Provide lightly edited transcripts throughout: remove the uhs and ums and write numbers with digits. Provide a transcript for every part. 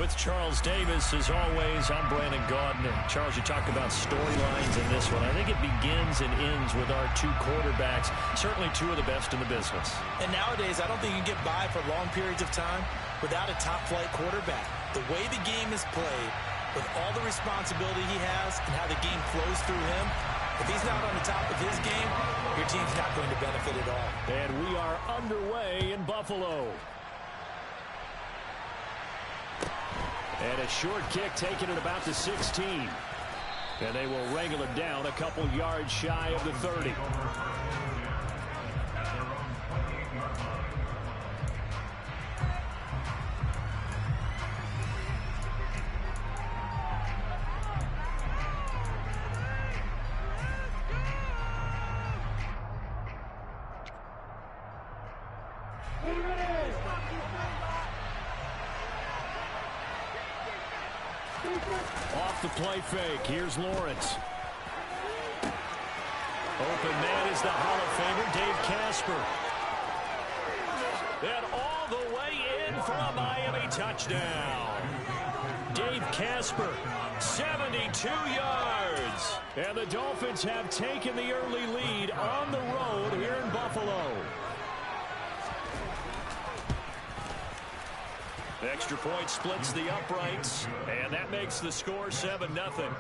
With Charles Davis, as always, I'm Brandon Gaudin. Charles, you talked about storylines in this one. I think it begins and ends with our two quarterbacks, certainly two of the best in the business. And nowadays, I don't think you can get by for long periods of time without a top-flight quarterback. The way the game is played, with all the responsibility he has and how the game flows through him, if he's not on the top of his game, your team's not going to benefit at all. And we are underway in Buffalo. And a short kick taken at about the 16. And they will wrangle it down a couple yards shy of the 30. Off the play fake. Here's Lawrence. Open man is the Hall of Famer, Dave Casper. And all the way in for a Miami touchdown. Dave Casper, 72 yards. And the Dolphins have taken the early lead on the road here in Buffalo. Extra point splits the uprights, and that makes the score 7-0.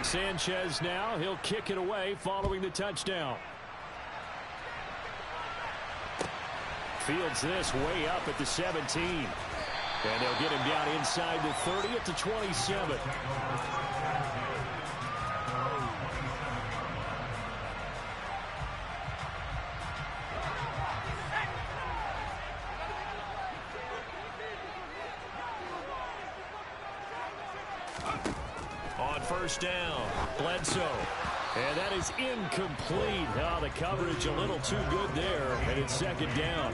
Sanchez now, he'll kick it away following the touchdown. Fields this way up at the 17. And they'll get him down inside the 30 at the 27. On first down, Bledsoe. And that is incomplete. Oh, the coverage a little too good there, and it's second down.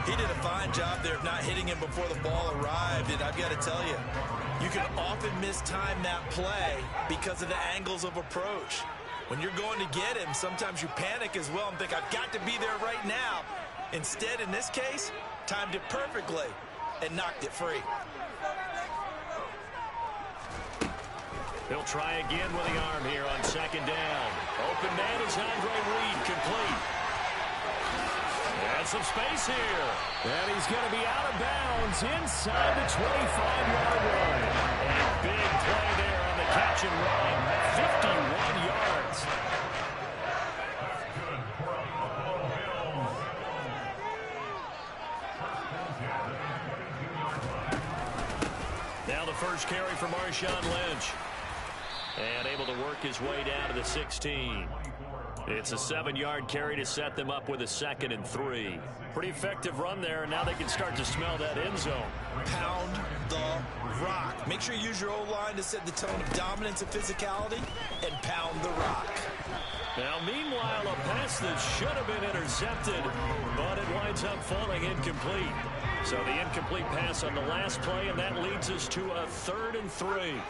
He did a fine job there of not hitting him before the ball arrived, and I've got to tell you, you can often mistime that play because of the angles of approach. When you're going to get him, sometimes you panic as well and think, I've got to be there right now. Instead, in this case, timed it perfectly and knocked it free. He'll try again with the arm here on second down. Open man is Andre Reed, complete. And some space here. And he's going to be out of bounds inside the 25-yard line. A big play there on the catch and run. 51 yards. Now the first carry for Marshawn Lynch. And able to work his way down to the 16. It's a 7-yard carry to set them up with a 2nd and 3. Pretty effective run there, and now they can start to smell that end zone. Pound the rock. Make sure you use your O-line to set the tone of dominance and physicality, and pound the rock. Now, meanwhile, a pass that should have been intercepted, but it winds up falling incomplete. So the incomplete pass on the last play, and that leads us to a 3rd and 3.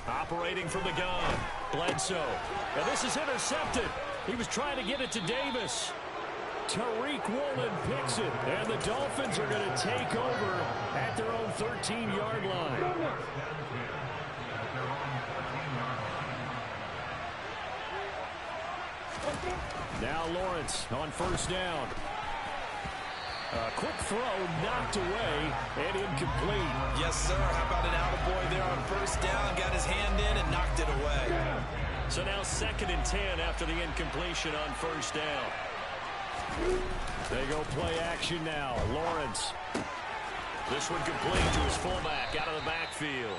Operating from the gun, Bledsoe. And this is intercepted. He was trying to get it to Davis. Tariq Woolen picks it. And the Dolphins are going to take over at their own 13-yard line. Now Lawrence on first down. A quick throw knocked away and incomplete. Yes, sir. How about an attaboy there on first down? Got his hand in and knocked it away. So now 2nd and 10 after the incompletion on first down. They go play action now. Lawrence. This one complete to his fullback out of the backfield.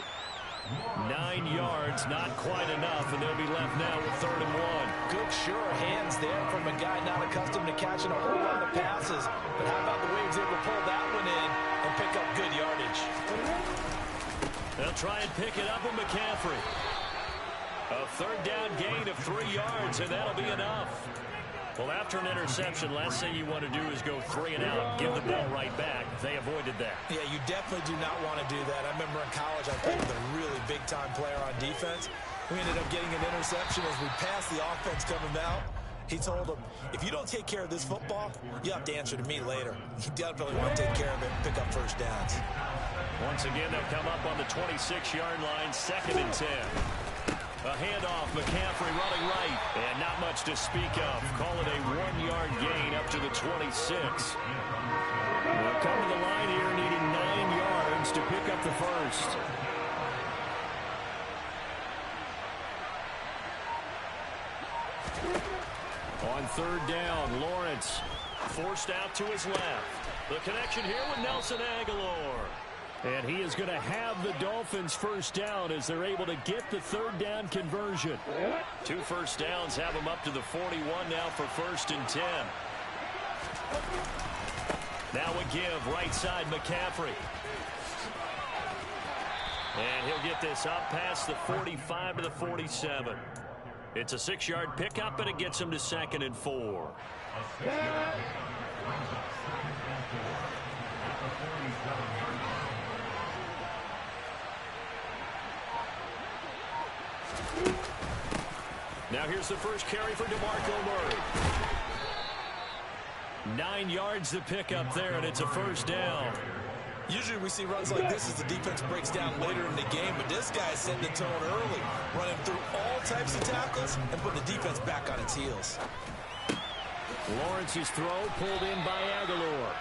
9 yards, not quite enough, and they'll be left now with 3rd and 1. Good, sure hands there from a guy not accustomed to catching a whole lot of passes. But how about the way he was able to pull that one in and pick up good yardage? They'll try and pick it up with McCaffrey. A 3rd down gain of 3 yards, and that'll be enough. Well, after an interception, last thing you want to do is go 3 and out, give the ball right back. They avoided that. Yeah, you definitely do not want to do that. I remember in college I played with a really big-time player on defense. We ended up getting an interception as we passed the offense coming out. He told him, if you don't take care of this football, you have to answer to me later. You definitely want to take care of it and pick up first downs. Once again, they'll come up on the 26-yard line, 2nd and 10. A handoff, McCaffrey running right, and not much to speak of. Call it a 1-yard gain up to the 26. They'll come to the line here needing 9 yards to pick up the first. On 3rd down, Lawrence forced out to his left. The connection here with Nelson Aguilar. And he is going to have the Dolphins first down as they're able to get the 3rd down conversion. 2 first downs have them up to the 41 now for 1st and 10. Now a give, right side McCaffrey. And he'll get this up past the 45 to the 47. It's a 6-yard pickup, and it gets him to 2nd and 4. Now here's the first carry for DeMarco Murray. 9 yards to pick up there, and it's a first down. Usually we see runs like this as the defense breaks down later in the game, but this guy is setting the tone early, running through all types of tackles and putting the defense back on its heels. Lawrence's throw pulled in by Aguilar.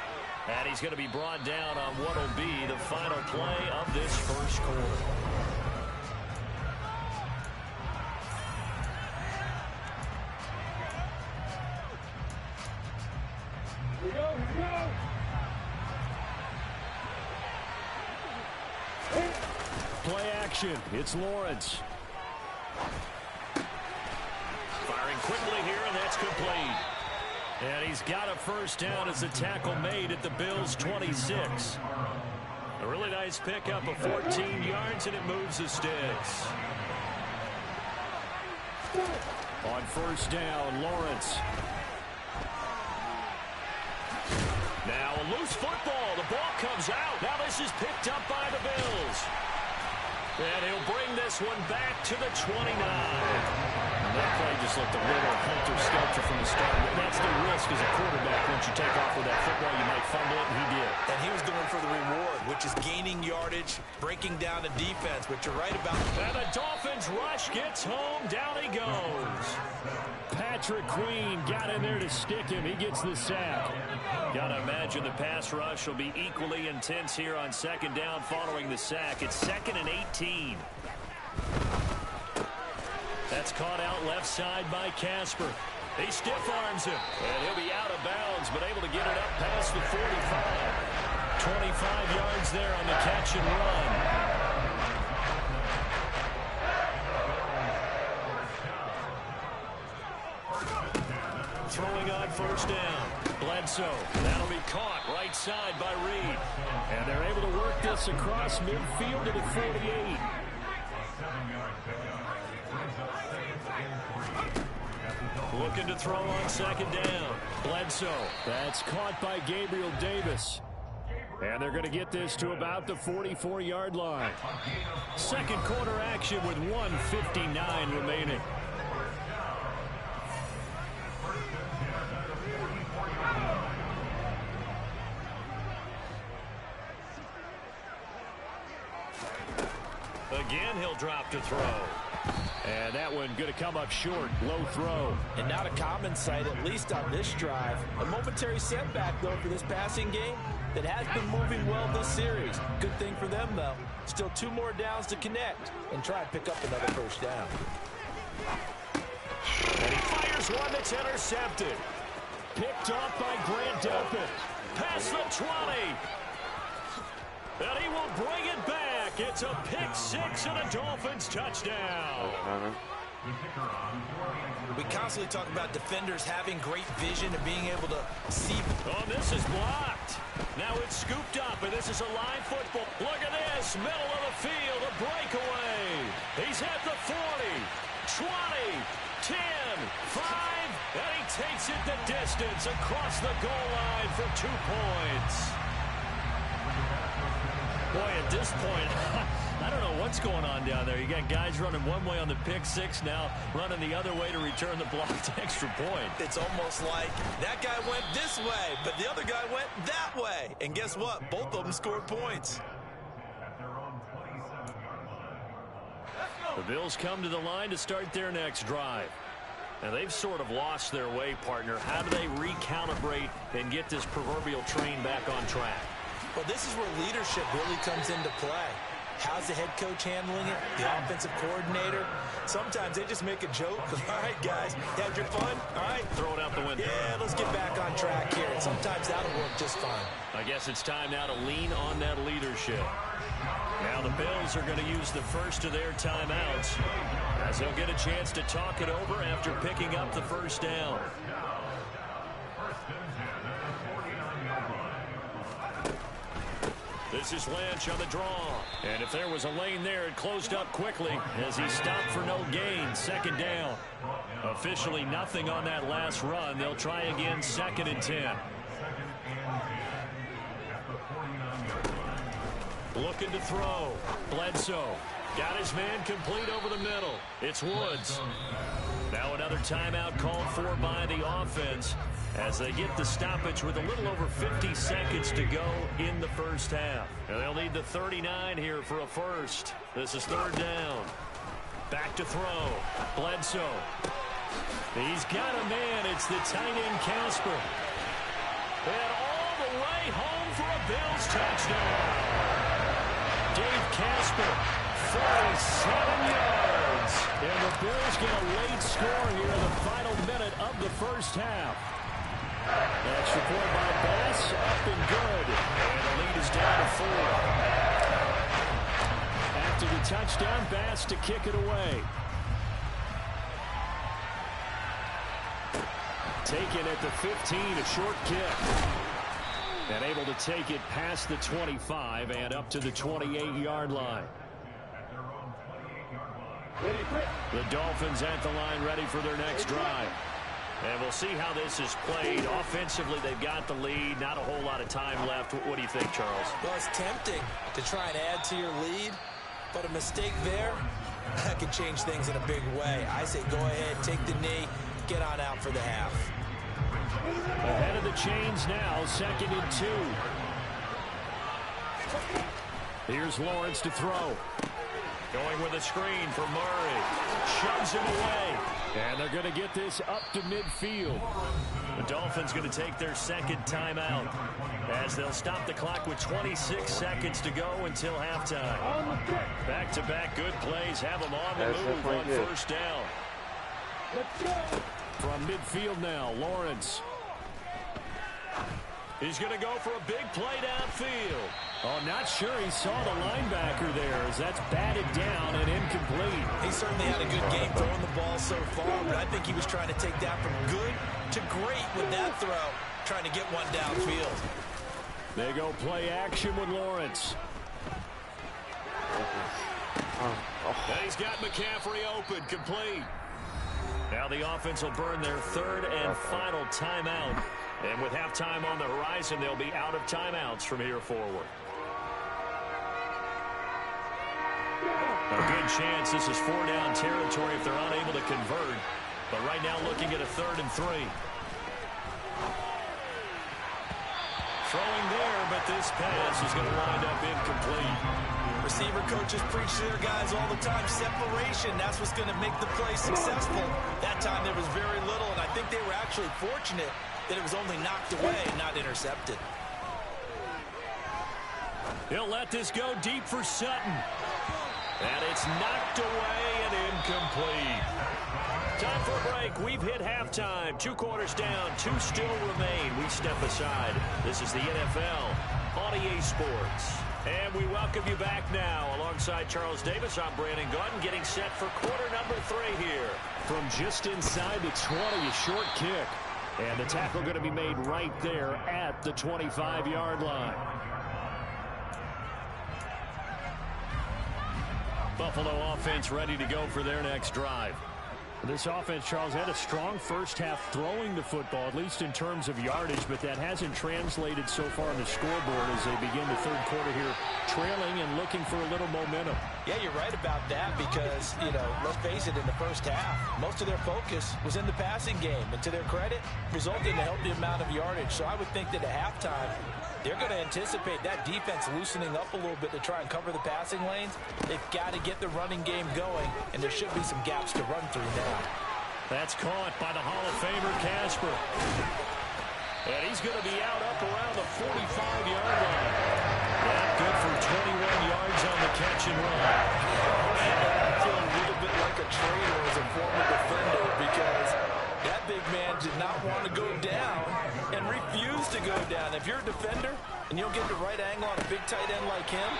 And he's going to be brought down on what will be the final play of this first quarter. Play action. It's Lawrence. Firing quickly here, and that's complete. And he's got a first down as the tackle made at the Bills' 26. A really nice pickup of 14 yards, and it moves the sticks. On first down, Lawrence. Now a loose football. The ball comes out. Now this is picked up by the Bills. And he'll bring this one back to the 29. That play just looked a little helter-skelter from the start. But that's the risk as a quarterback. Once you take off with that football, you might fumble it, and he did. And he was going for the reward, which is gaining yardage, breaking down the defense. But you're right about... And the Dolphins rush gets home. Down he goes. Patrick Queen got in there to stick him. He gets the sack. Got to imagine the pass rush will be equally intense here on 2nd down following the sack. It's 2nd and 18. That's caught out left side by Casper. He stiff arms him, and he'll be out of bounds, but able to get it up past the 45. 25 yards there on the catch and run. Throwing on first down. Bledsoe. That'll be caught right side by Reed. And they're able to work this across midfield to the 48. Looking to throw on 2nd down. Bledsoe. That's caught by Gabriel Davis. And they're going to get this to about the 44-yard line. 2nd quarter action with 1:59 remaining. Again, he'll drop to throw. And that one going to come up short. Low throw. And not a common sight, at least on this drive. A momentary setback, though, for this passing game that has been moving well this series. Good thing for them, though. Still 2 more downs to connect and try and pick up another first down. And he fires one that's intercepted. Picked off by Grant Delpit. Past the 20. And he will bring it back. It's a pick 6 and a Dolphins touchdown. We constantly talk about defenders having great vision and being able to see. Oh, this is blocked. Now it's scooped up, and this is a live football. Look at this. Middle of the field, a breakaway. He's at the 40, 20, 10, 5, and he takes it the distance across the goal line for 2 points. Boy, at this point, I don't know know what's going on down there. You got guys running one way on the pick six, now running the other way to return the blocked extra point. It's almost like that guy went this way, but the other guy went that way. And guess what? Both of them scored points. The Bills come to the line to start their next drive. And they've sort of lost their way, partner. How do they recalibrate and get this proverbial train back on track? Well, this is where leadership really comes into play. How's the head coach handling it? The offensive coordinator? Sometimes they just make a joke. All right, guys, you had your fun? All right. Throw it out the window. Yeah, let's get back on track here. And sometimes that'll work just fine. I guess it's time now to lean on that leadership. Now the Bills are going to use the first of their timeouts as they'll get a chance to talk it over after picking up the first down. This is Lynch on the draw. And if there was a lane there, it closed up quickly as he stopped for no gain. Second down. Officially nothing on that last run. They'll try again, 2nd and 10. Looking to throw. Bledsoe. Got his man complete over the middle. It's Woods. Now another timeout called for by the offense as they get the stoppage with a little over 50 seconds to go in the first half. And they'll need the 39 here for a first. This is 3rd down. Back to throw. Bledsoe. He's got a man. It's the tight end Casper. And all the way home for a Bills touchdown. Dave Casper, 47 yards. And the Bills get a late score here in the final minute of the first half. Extra point by Bass, up and good. And the lead is down to 4. After the touchdown, Bass to kick it away. Taken at the 15, a short kick. And able to take it past the 25 and up to the 28-yard line. The Dolphins at the line ready for their next drive. And we'll see how this is played. Offensively, they've got the lead. Not a whole lot of time left. What do you think, Charles? Well, it's tempting to try and add to your lead, but a mistake there, that could change things in a big way. I say go ahead, take the knee, get on out for the half. Ahead of the chains now, 2nd and 2. Here's Lawrence to throw. Going with a screen for Murray. Shoves him away. And they're going to get this up to midfield. The Dolphins going to take their 2nd timeout as they'll stop the clock with 26 seconds to go until halftime. Back-to-back good plays have them on the move on first down. From midfield now, Lawrence. He's going to go for a big play downfield. Oh, not sure he saw the linebacker there as that's batted down and incomplete. He certainly had a good game throwing the ball so far, but I think he was trying to take that from good to great with that throw, trying to get one downfield. They go play action with Lawrence. And he's got McCaffrey open, complete. Now the offense will burn their 3rd and final timeout. And with halftime on the horizon, they'll be out of timeouts from here forward. A good chance this is 4-down territory if they're unable to convert. But right now looking at a 3rd and 3. Throwing there, but this pass is going to wind up incomplete. Receiver coaches preach to their guys all the time. Separation, that's what's going to make the play successful. That time there was very little, and I think they were actually fortunate that it was only knocked away and not intercepted. He'll let this go deep for Sutton. And it's knocked away and incomplete. Time for a break. We've hit halftime. 2 quarters down. 2 still remain. We step aside. This is the NFL on EA Sports. And we welcome you back now. Alongside Charles Davis, I'm Brandon Gordon, getting set for quarter number 3 here. From just inside the 20, a short kick. And the tackle going to be made right there at the 25-yard line. Buffalo offense ready to go for their next drive. This offense, Charles, had a strong first half throwing the football, at least in terms of yardage, but that hasn't translated so far on the scoreboard as they begin the third quarter here, trailing and looking for a little momentum. Yeah, you're right about that because, let's face it, in the first half, most of their focus was in the passing game. And to their credit, resulted in a healthy amount of yardage. So I would think that at halftime, they're going to anticipate that defense loosening up a little bit to try and cover the passing lanes. They've got to get the running game going, and there should be some gaps to run through now. That's caught by the Hall of Famer, Casper. And he's going to be out up around the 45-yard line. Not good for 21 yards on the catch and run. I feel a little bit like a traitor as a former defender because that big man did not want to go down and refused to go down. If you're a defender and you don't get the right angle on a big tight end like him,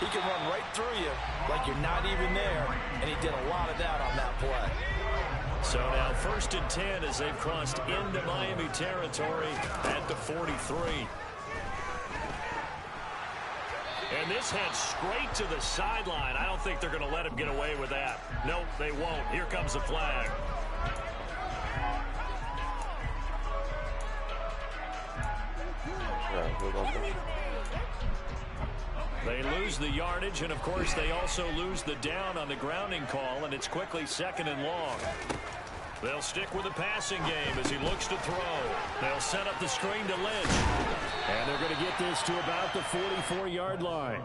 he can run right through you like you're not even there, and he did a lot of that on that play. So now 1st and 10 as they've crossed into Miami territory at the 43. And this heads straight to the sideline. I don't think they're going to let him get away with that. Nope, they won't. Here comes the flag. They lose the yardage, and of course they also lose the down on the grounding call, and it's quickly 2nd and long. They'll stick with the passing game as he looks to throw. They'll set up the screen to Lynch, and they're going to get this to about the 44-yard line.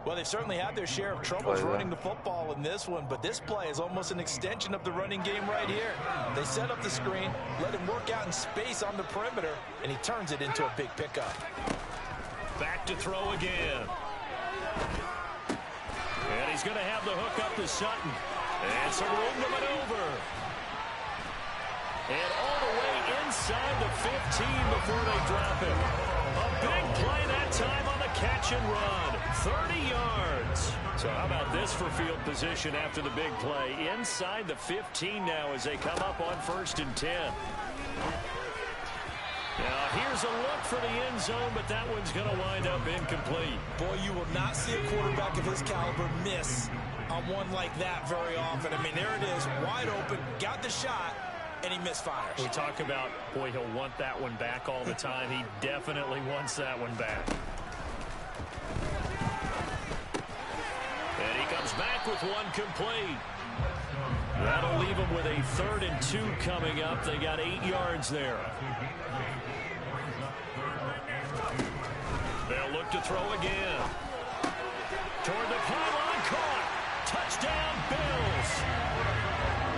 Well, they've certainly had their share of troubles running the football in this one, but this play is almost an extension of the running game right here. They set up the screen, let him work out in space on the perimeter, and he turns it into a big pickup. Back to throw again. And he's going to have the hook up to Sutton. And some room to maneuver. And all the way inside the 15 before they drop him. A big play that time on the catch and run. 30 yards. So how about this for field position after the big play? Inside the 15 now as they come up on 1st and 10. Now here's a look for the end zone, but that one's going to wind up incomplete. Boy, you will not see a quarterback of his caliber miss on one like that very often. I mean, there it is, wide open, got the shot, and he misfires. We talk about, boy, he'll want that one back all the time. He definitely wants that one back. And he comes back with one complete. That'll leave him with a 3rd and 2 coming up. They got 8 yards there. They'll look to throw again. Toward the pylon, caught. Touchdown, Bills.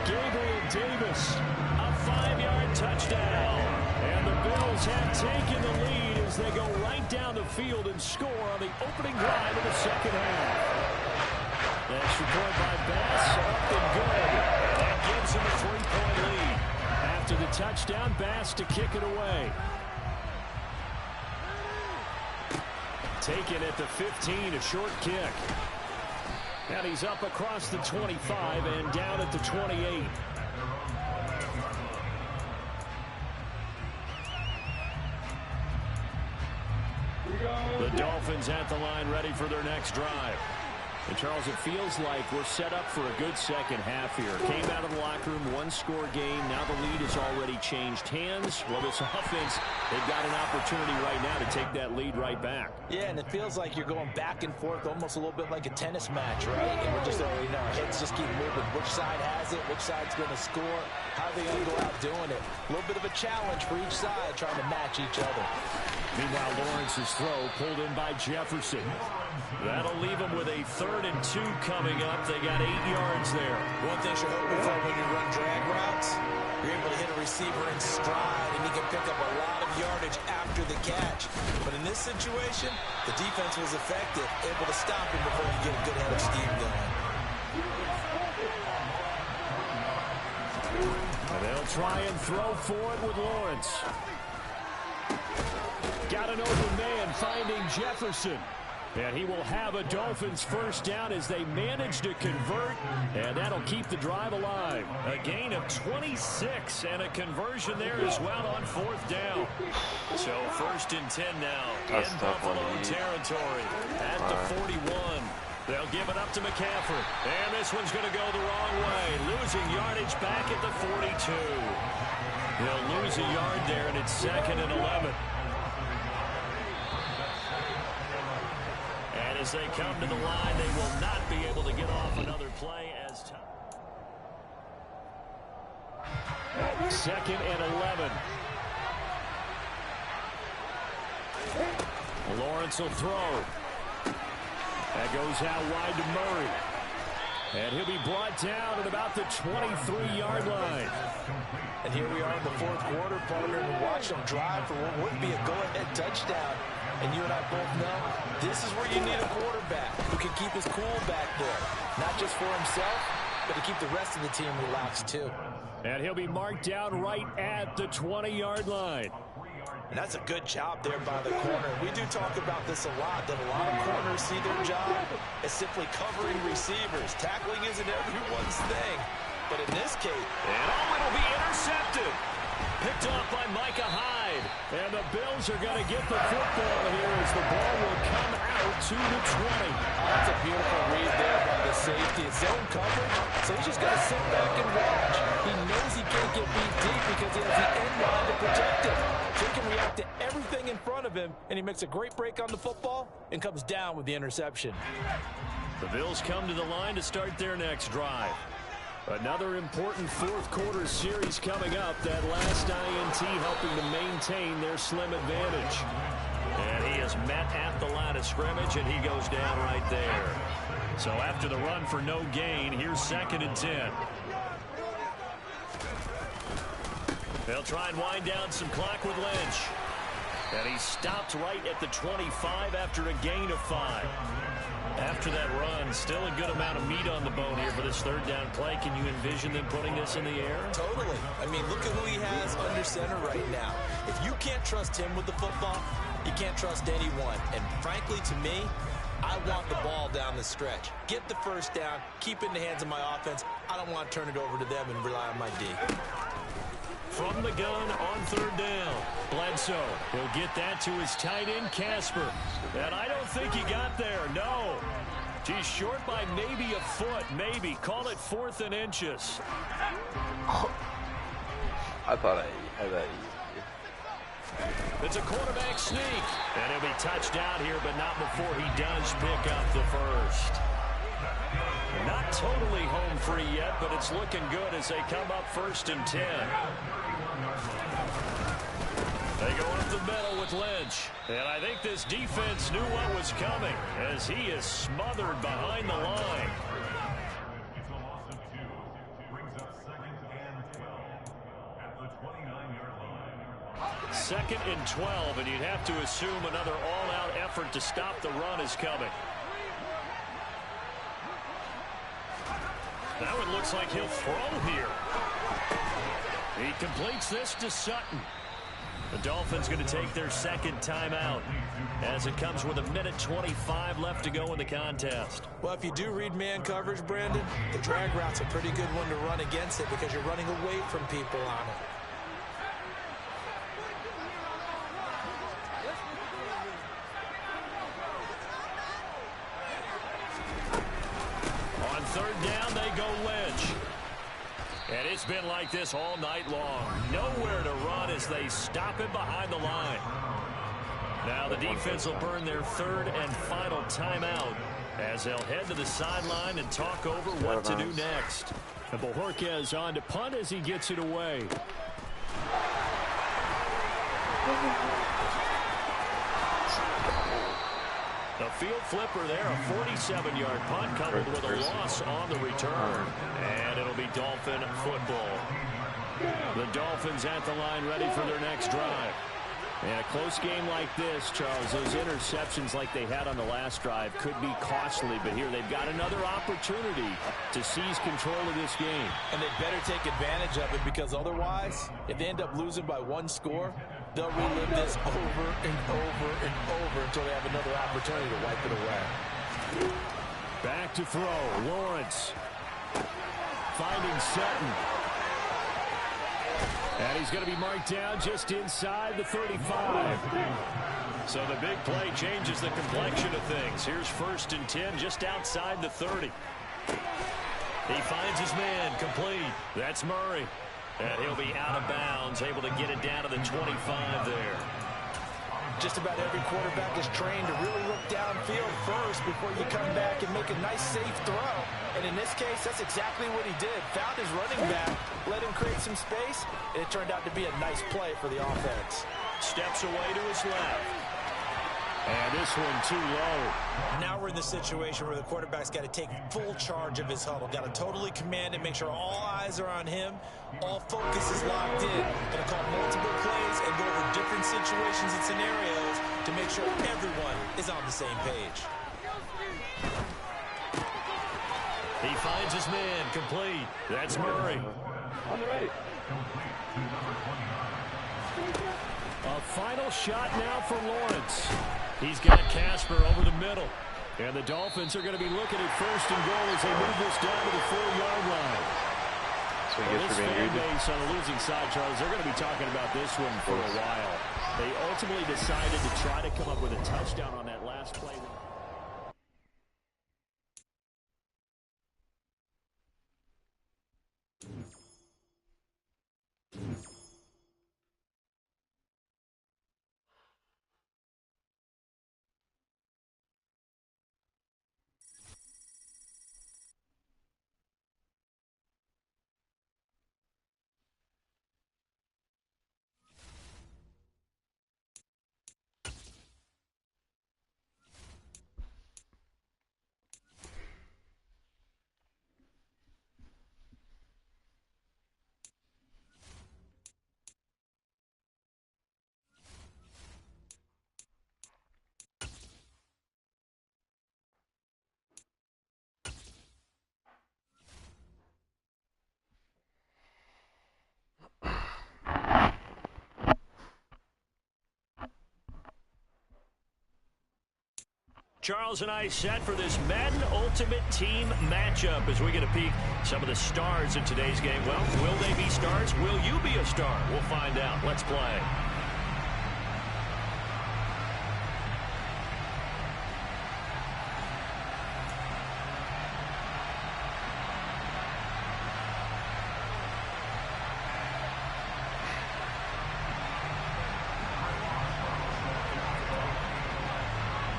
Gabriel Davis, a 5-yard touchdown. And the Bills have taken the lead as they go right down the field and score on the opening drive of the second half. Extra point by Bass, up and good. That gives him a 3-point lead. After the touchdown, Bass to kick it away. Taken at the 15, a short kick. And he's up across the 25 and down at the 28. The Dolphins at the line ready for their next drive. And Charles, it feels like we're set up for a good second half here. Came out of the locker room, one-score game. Now the lead has already changed hands. Well, this offense, they've got an opportunity right now to take that lead right back. Yeah, and it feels like you're going back and forth almost a little bit like a tennis match, right? And we're just, our heads just keep moving. Which side has it? Which side's going to score? How are they going to go out doing it? A little bit of a challenge for each side trying to match each other. Meanwhile, Lawrence's throw pulled in by Jefferson. That'll leave them with a 3rd and 2 coming up. They got 8 yards there. One thing you're hoping for when you run drag routes, you're able to hit a receiver in stride, and he can pick up a lot of yardage after the catch. But in this situation, the defense was effective, able to stop him before you get a good head of steam going. And they'll try and throw for it with Lawrence. Got an open man finding Jefferson. And he will have a Dolphins first down as they manage to convert. And that'll keep the drive alive. A gain of 26 and a conversion there as well on 4th down. So 1st and 10 now in Buffalo territory at the 41. They'll give it up to McCaffrey. And this one's going to go the wrong way. Losing yardage advantage back at the 42. He'll lose a yard there, and it's 2nd and 11. And as they come to the line, they will not be able to get off another play as time. 2nd and 11. Lawrence will throw. That goes out wide to Murray. And he'll be brought down at about the 23-yard line. And here we are in the 4th quarter, partner, and watch them drive for what would be a go-ahead touchdown. And you and I both know this is where you need a quarterback who can keep his cool back there. Not just for himself, but to keep the rest of the team relaxed too. And he'll be marked down right at the 20-yard line. And that's a good job there by the corner. We do talk about this a lot, that a lot of corners see their job as simply covering receivers. Tackling isn't everyone's thing. But in this case... And it'll be intercepted. Picked off by Micah Hyde. And the Bills are going to get the football here as the ball will come out to the 20. Oh, that's a beautiful read there by the safety. It's zone coverage, so he's just got to sit back and watch. He knows he can't get beat deep because he has the end line to protect him. So he can react to everything in front of him, and he makes a great break on the football and comes down with the interception. The Bills come to the line to start their next drive. Another important 4th quarter series coming up. That last INT helping to maintain their slim advantage. And he is met at the line of scrimmage, and he goes down right there. So after the run for no gain, here's 2nd and 10. They'll try and wind down some clock with Lynch. And he stopped right at the 25 after a gain of 5. After that run, still a good amount of meat on the bone here for this 3rd down play. Can you envision them putting this in the air? Totally. I mean, look at who he has under center right now. If you can't trust him with the football, you can't trust anyone. And frankly, to me, I want the ball down the stretch. Get the 1st down, keep it in the hands of my offense. I don't want to turn it over to them and rely on my D. From the gun on 3rd down. Bledsoe will get that to his tight end, Casper. And I don't think he got there, no. He's short by maybe a foot, maybe. Call it 4th and inches. I thought It's a quarterback sneak. And he'll be touched out here, but not before he does pick up the 1st. Not totally home free yet, but it's looking good as they come up 1st and 10. They go up the middle with Lynch. And I think this defense knew what was coming as he is smothered behind the line. It's a loss of 2. Brings up 2nd and 12 at the 29-yard line. 2nd and 12, and you'd have to assume another all-out effort to stop the run is coming. That one looks like he'll throw here. He completes this to Sutton. The Dolphins going to take their 2nd timeout as it comes with 1:25 left to go in the contest. Well, if you do read man coverage, Brandon, the drag route's a pretty good one to run against it because you're running away from people on it. On 3rd down, they go Lynch. And it's been like this all night long. Nowhere to run as they stop him behind the line. Now the defense will burn their 3rd and final timeout as they'll head to the sideline and talk over what to do next. And Bojorquez on to punt as he gets it away. The field flipper there, a 47-yard punt coupled with a loss on the return. And it'll be Dolphin football. The Dolphins at the line ready for their next drive. And a close game like this, Charles, those interceptions like they had on the last drive could be costly. But here they've got another opportunity to seize control of this game. And they better take advantage of it because otherwise, if they end up losing by 1 score, they'll relive this over and over and over until they have another opportunity to wipe it away. Back to throw. Lawrence finding Sutton. And he's going to be marked down just inside the 35. So the big play changes the complexion of things. Here's 1st and 10 just outside the 30. He finds his man, complete. That's Murray. And he'll be out of bounds, able to get it down to the 25 there. Just about every quarterback is trained to really look downfield first before you come back and make a nice, safe throw. And in this case, that's exactly what he did. Found his running back, let him create some space, and it turned out to be a nice play for the offense. Steps away to his left. And this one too low. Now we're in the situation where the quarterback's got to take full charge of his huddle. Got to totally command it, make sure all eyes are on him. All focus is locked in. Going to call multiple plays and go over different situations and scenarios to make sure everyone is on the same page. He finds his man, complete. That's Murray. On the right. A final shot now for Lawrence. He's got Casper over the middle. And the Dolphins are going to be looking at first and goal as they move this down to the 4-yard line. So he gets This for being fan greedy. base on the losing side, Charles, they're going to be talking about this one for a while. They ultimately decided to try to come up with a touchdown on that last play. Charles and I set for this Madden Ultimate Team matchup as we get a peek some of the stars in today's game. Well, will they be stars? Will you be a star? We'll find out. Let's play.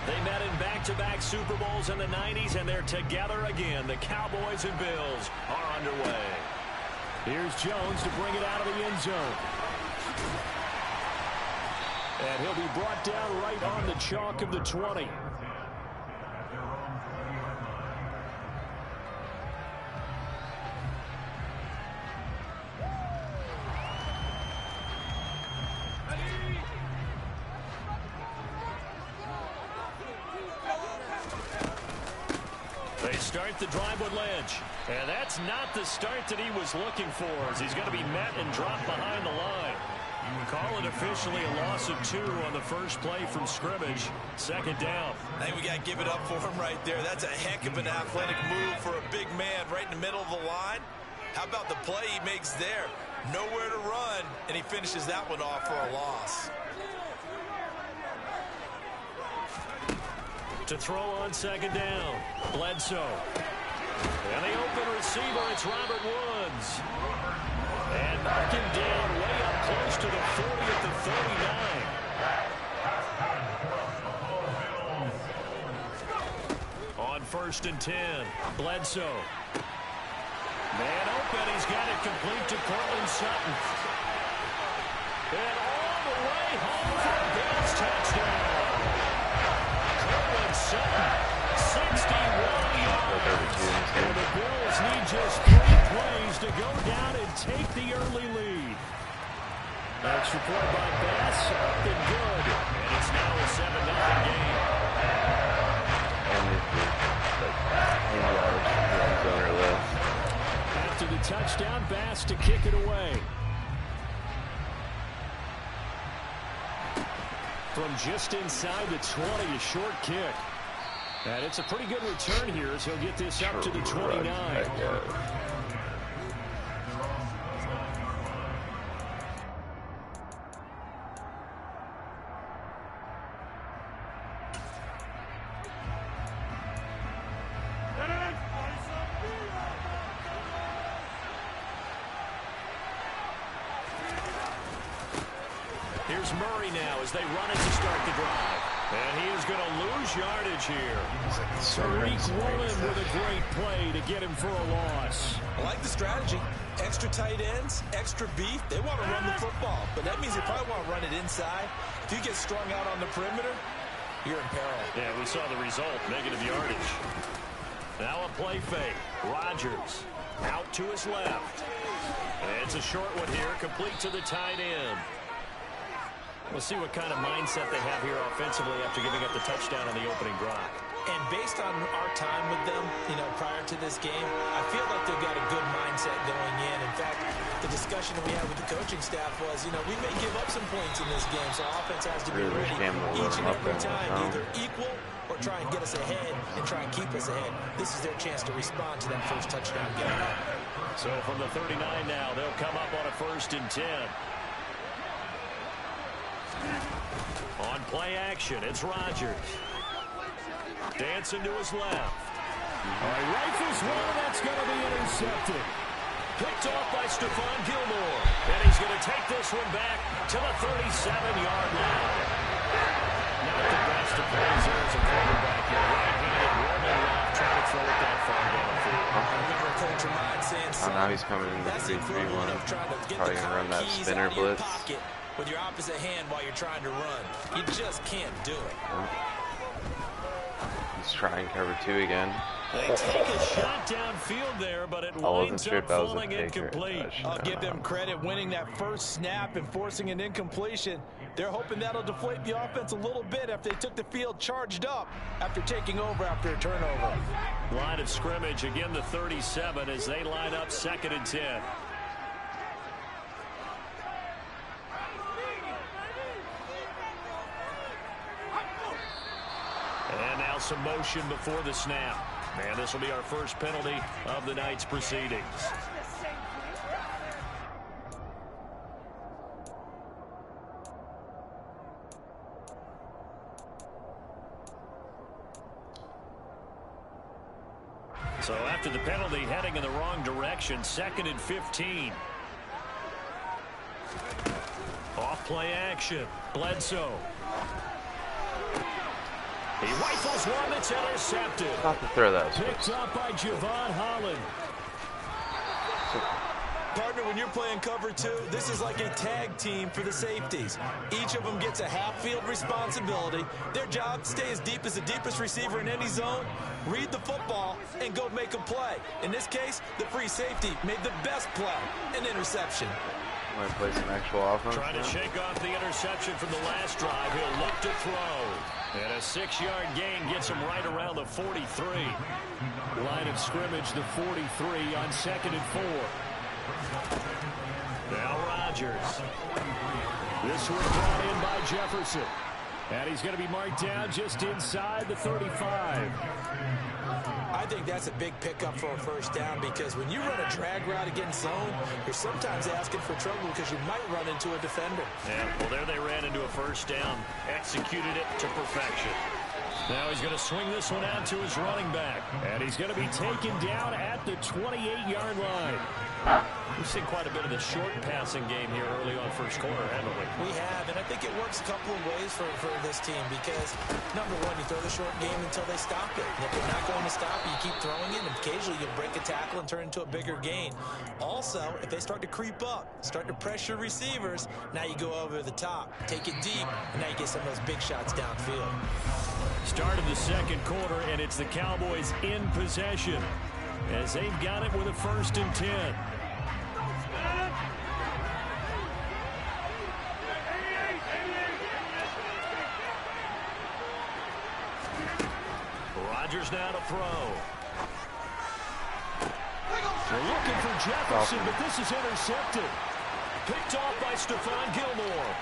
They met in back-to-back Super Bowls in the 90s, and they're together again. The Cowboys and Bills are underway. Here's Jones to bring it out of the end zone. And he'll be brought down right on the chalk of the 20. They start the drive with Lynch. And that's not the start that he was looking for, as he's going to be met and dropped behind the line. Call it officially a loss of 2 on the first play from scrimmage. Second down. I think we got to give it up for him right there. That's a heck of an athletic move for a big man right in the middle of the line. How about the play he makes there? Nowhere to run, and he finishes that one off for a loss. To throw on second down, Bledsoe. And the open receiver, it's Robert Woods. And knocked him down way up close to the 40 at the 39. On first and 10, Bledsoe. Man open, he's got it complete to Cortland Sutton. And all the way home for a Bills touchdown. Cortland Sutton, 61 yards. And the Bills need just 3 plays to go down and take the early lead. That's report by Bass, up and good. And it's now a 7-0 game. And it's like 10 yards from the end zone or less. After the touchdown, Bass to kick it away. From just inside the 20, a short kick. And it's a pretty good return here as he'll get this up to the 29. Here's Murray now as they run it to start the drive. And he is going to lose yardage here. Tariq Woolen with a great play to get him for a loss. I like the strategy. Extra tight ends, extra beef. They want to run the football, but that means they probably want to run it inside. If you get strung out on the perimeter, you're in peril. Yeah, we saw the result, negative yardage. Now a play fake. Rodgers out to his left. It's a short one here, complete to the tight end. We'll see what kind of mindset they have here offensively after giving up the touchdown on the opening drive. And based on our time with them, prior to this game, I feel like they've got a good mindset going in. In fact, the discussion that we had with the coaching staff was, we may give up some points in this game, so offense has to be ready each and every time, either equal or try and get us ahead and try and keep us ahead. This is their chance to respond to that first touchdown getting up. So from the 39 now, they'll come up on a 1st and 10. On play action, it's Rodgers. Dancing to his left. Rifles one, that's going to be intercepted. Picked off by Stephon Gilmore. And he's going to take this one back to the 37-yard line. Not the best of plays there as a quarterback. Your right-handed rolling left, trying to throw it that far downfield. I remember Coach Ahmad saying something. Now he's coming in the 3-3-1. Probably going to run that spinner blitz. With your opposite hand while you're trying to run. You just can't do it. He's trying cover 2 again. They take a shot downfield there, but it winds up falling incomplete. I'll give them credit winning that first snap and forcing an incompletion. They're hoping that'll deflate the offense a little bit after they took the field charged up after taking over after a turnover. Line of scrimmage, again the 37 as they line up 2nd and 10. And now some motion before the snap. And this will be our first penalty of the night's proceedings. So after the penalty, heading in the wrong direction, 2nd and 15. Off play action. Bledsoe. He rifles one that's intercepted. Not to throw that. Picked up by Javon Holland. Partner, when you're playing cover 2, this is like a tag team for the safeties. Each of them gets a half-field responsibility. Their job, stay as deep as the deepest receiver in any zone, read the football, and go make a play. In this case, the free safety made the best play, an interception. Might play some actual offense. Trying to shake off the interception from the last drive. He'll look to throw. And a 6-yard gain gets him right around the 43. Line of scrimmage, the 43 on 2nd and 4. Now Rodgers. This one brought in by Jefferson. And he's going to be marked down just inside the 35. I think that's a big pickup for a first down because when you run a drag route against zone, you're sometimes asking for trouble because you might run into a defender. Yeah, well, there they ran into a first down. Executed it to perfection. Now he's going to swing this one out to his running back. And he's going to be taken down at the 28-yard line. We've seen quite a bit of the short passing game here early on first quarter, haven't we? We have, and I think it works a couple of ways for this team because, number one, you throw the short game until they stop it. And if they're not going to stop it, you keep throwing it, and occasionally you'll break a tackle and turn it into a bigger gain. Also, if they start to creep up, start to pressure receivers, now you go over the top, take it deep, and now you get some of those big shots downfield. Start of the second quarter, and it's the Cowboys in possession as they've got it with a 1st and 10. Rodgers now to throw. They're looking for Jefferson, but this is intercepted. Picked off by Stephon Gilmore.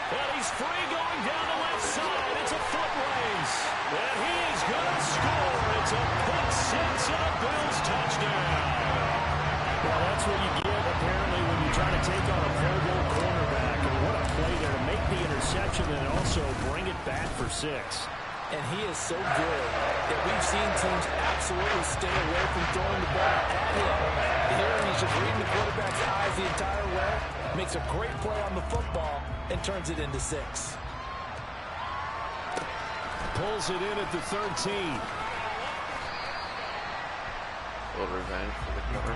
And he's free going down the left side. It's a foot race. And he is going to score. It's a pick six and a Bills touchdown. Well, that's what you get, apparently, when you try to take on a Pro Bowl cornerback. And what a play there to make the interception and also bring it back for 6. And he is so good that we've seen teams absolutely stay away from throwing the ball at him. Here he's just reading the quarterback's eyes the entire way, makes a great play on the football, and turns it into 6. Pulls it in at the 13. A little revenge for the cover.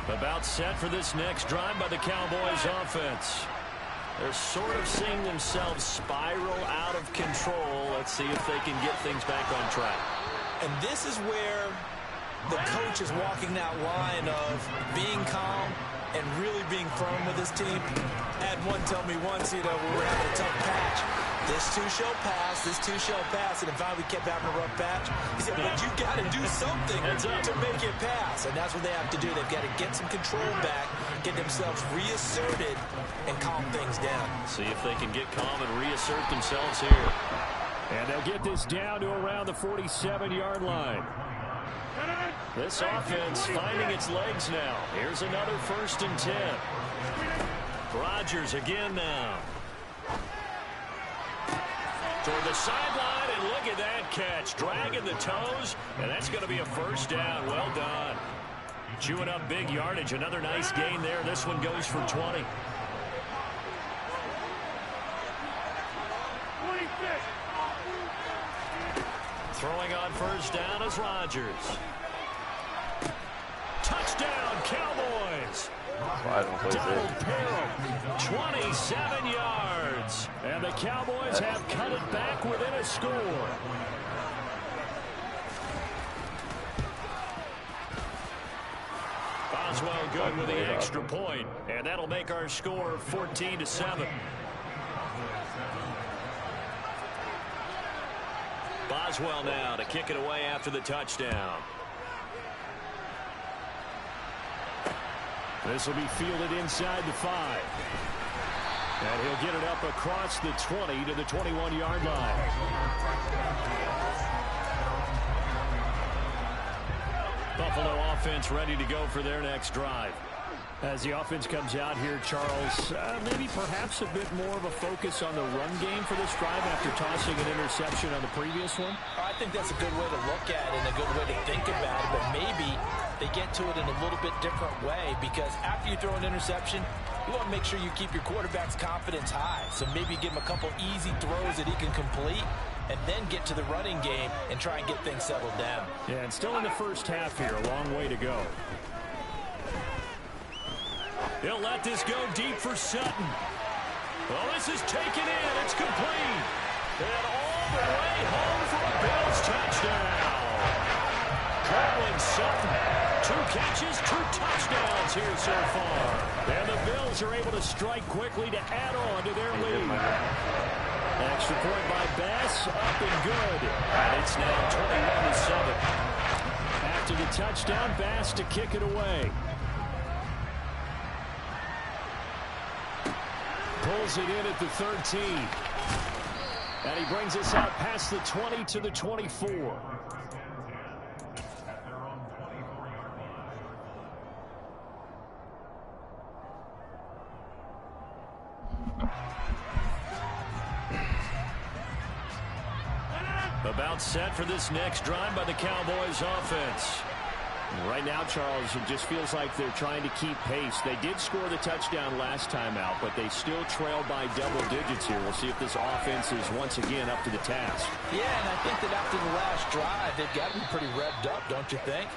About set for this next drive by the Cowboys offense. They're sort of seeing themselves spiral out of control. Let's see if they can get things back on track. And this is where the coach is walking that line of being calm and really being firm with his team. I had one tell me once, we were having a tough patch. This too shall pass, this too shall pass. And if we kept having a rough patch, he said, but you got to do something to make it pass. And that's what they have to do. They've got to get some control back, get themselves reasserted, and calm things down. See if they can get calm and reassert themselves here. And they'll get this down to around the 47-yard line. This offense finding its legs now. Here's another 1st and 10. Rodgers again now. Toward the sideline, and look at that catch. Dragging the toes, and that's going to be a 1st down. Well done. Chewing up big yardage. Another nice gain there. This one goes for 20. Throwing on 1st down is Rodgers. Touchdown, Cowboys. Donald Perham, 27 yards. And the Cowboys have cut it back within a score. Boswell good with the extra point. And that'll make our score 14-7. Boswell now to kick it away after the touchdown. This will be fielded inside the 5. And he'll get it up across the 20 to the 21-yard line. Buffalo offense ready to go for their next drive. As the offense comes out here, Charles, maybe perhaps a bit more of a focus on the run game for this drive after tossing an interception on the previous one? I think that's a good way to look at it and a good way to think about it, but maybe they get to it in a little bit different way, because after you throw an interception, you want to make sure you keep your quarterback's confidence high. So maybe give him a couple easy throws that he can complete, and then get to the running game and try and get things settled down. Yeah, and still in the first half here, a long way to go. He'll let this go deep for Sutton. Well, this is taken in. It's complete. And all the way home for a Bills touchdown. Cortland Sutton, 2 catches, 2 touchdowns here so far. And the Bills are able to strike quickly to add on to their lead. Extra point by Bass, up and good. And it's now 21-7. After the touchdown, Bass to kick it away. Pulls it in at the 13. And he brings us out past the 20 to the 24. About set for this next drive by the Cowboys offense. Right now, Charles, it just feels like they're trying to keep pace. They did score the touchdown last time out, but they still trail by double digits here. We'll see if this offense is once again up to the task. Yeah, and I think that after the last drive, they've got to be pretty revved up, don't you think?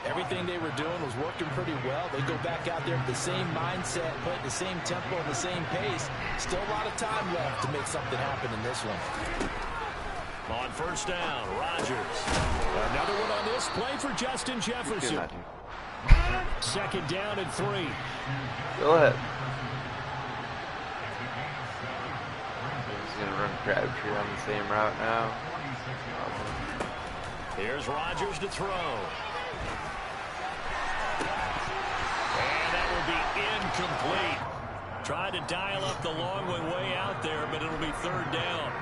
Everything they were doing was working pretty well. They go back out there with the same mindset, play at the same tempo, the same pace. Still a lot of time left to make something happen in this one. On 1st down, Rodgers. Another one on this play for Justin Jefferson. 2nd down and 3. Go ahead. He's going to run Crabtree on the same route now. Here's Rodgers to throw. And that will be incomplete. Tried to dial up the long way out there, but it'll be 3rd down.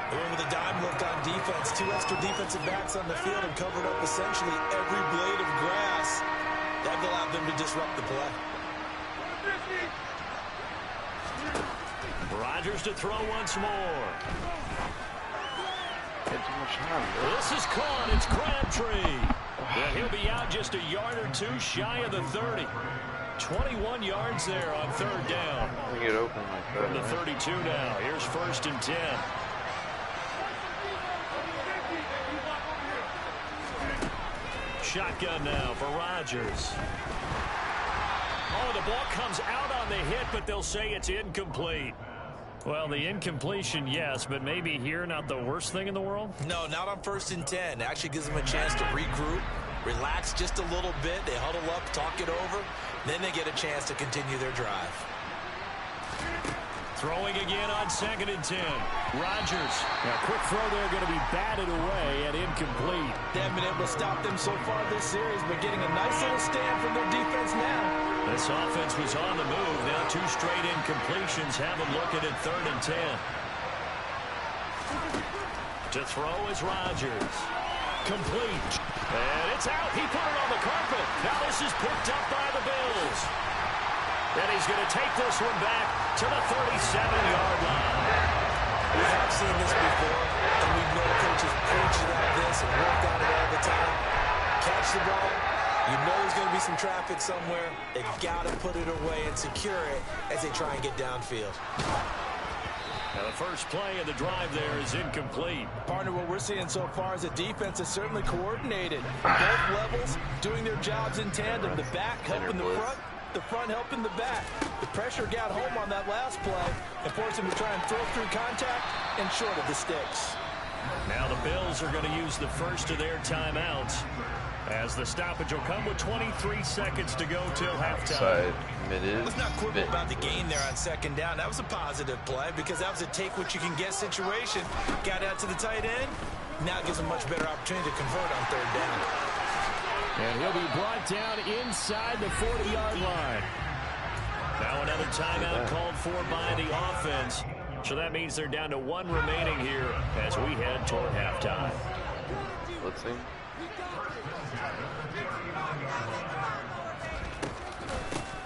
With a dime look on defense, 2 extra defensive backs on the field and covered up essentially every blade of grass. That allowed them to disrupt the play. Rodgers to throw once more. Get too much time, bro. This is caught. It's Crabtree. And he'll be out just a yard or two shy of the 30. 21 yards there on third down. We get open like that. From the 32 now. Here's 1st and 10. Shotgun now for Rodgers. Oh, the ball comes out on the hit, but they'll say it's incomplete. Well, the incompletion, yes, but maybe here not the worst thing in the world? No, not on 1st and 10. Actually gives them a chance to regroup, relax just a little bit. They huddle up, talk it over. Then they get a chance to continue their drive. Throwing again on 2nd and 10. Rodgers. A quick throw there going to be batted away and incomplete. They haven't been able to stop them so far this series, but getting a nice little stand from their defense now. This offense was on the move. Now 2 straight incompletions have them looking at 3rd and 10. To throw is Rodgers. Complete. And it's out. He put it on the carpet. Now this is picked up by the Bills. And he's going to take this one back to the 37-yard line. We have seen this before, and we know coaches preach about this and work on it all the time. Catch the ball. You know there's going to be some traffic somewhere. They've got to put it away and secure it as they try and get downfield. Now the first play of the drive there is incomplete. Partner, what we're seeing so far is the defense is certainly coordinated. Both levels doing their jobs in tandem. The back helping the front helping the back. The pressure got home on that last play and forced them to try and throw through contact and short of the sticks. Now the Bills are going to use the first of their timeouts, as the stoppage will come with 23 seconds to go till halftime. Let's not quibble about the gain there on 2nd down. That was a positive play because that was a take-what-you-can-get situation. Got out to the tight end. Now it gives them much better opportunity to convert on 3rd down. And he'll be brought down inside the 40-yard line. Now another timeout called for by the offense. So that means they're down to 1 remaining here as we head toward halftime. Let's see.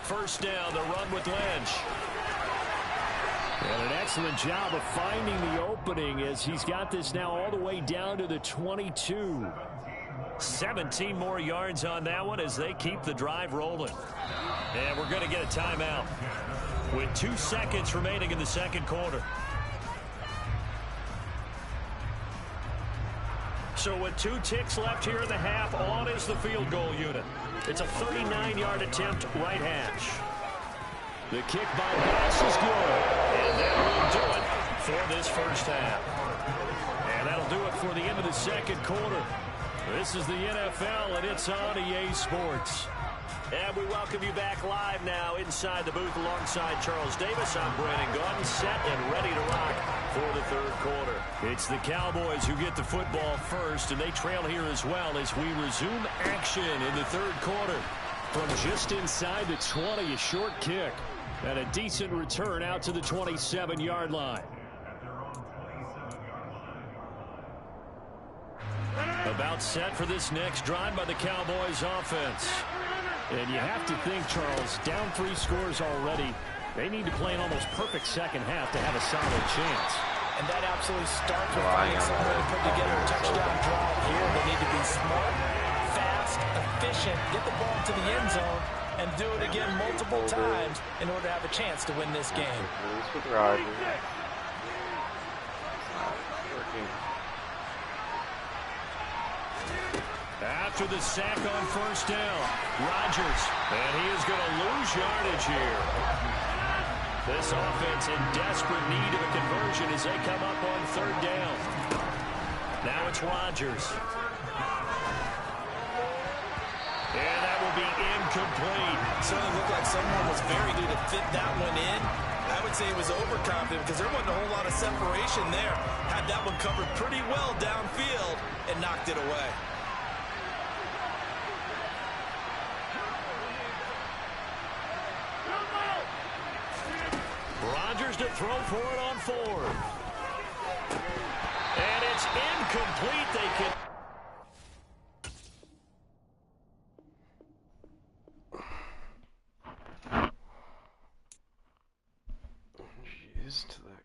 First down, the run with Lynch. And an excellent job of finding the opening as he's got this now all the way down to the 22. 17 more yards on that one as they keep the drive rolling. And we're going to get a timeout with 2 seconds remaining in the 2nd quarter. So with 2 ticks left here in the half, on is the field goal unit. It's a 39-yard attempt right hash. The kick by Bass is good. And that will do it for this first half. And that'll do it for the end of the 2nd quarter. This is the NFL, and it's on EA Sports. And we welcome you back live now inside the booth alongside Charles Davis. I'm Brandon Gaudin, set and ready to rock for the 3rd quarter. It's the Cowboys who get the football first, and they trail here as well as we resume action in the 3rd quarter. From just inside the 20, a short kick and a decent return out to the 27-yard line. About set for this next drive by the Cowboys offense. And you have to think, Charles, down 3 scores already. They need to play an almost perfect second half to have a solid chance. And that absolutely starts with finding some way to put together a touchdown drive here. They need to be smart, fast, efficient, get the ball to the end zone, and do it again multiple times in order to have a chance to win this game. After the sack on first down, Rodgers, and he is going to lose yardage here. This offense in desperate need of a conversion as they come up on third down. Now it's Rodgers. And that will be incomplete. Certainly looked like someone was very good to fit that one in. I would say it was overconfident because there wasn't a whole lot of separation there. Had that one covered pretty well downfield and knocked it away. Rodgers to throw for it on 4th. And it's incomplete. They can... Jeez, to that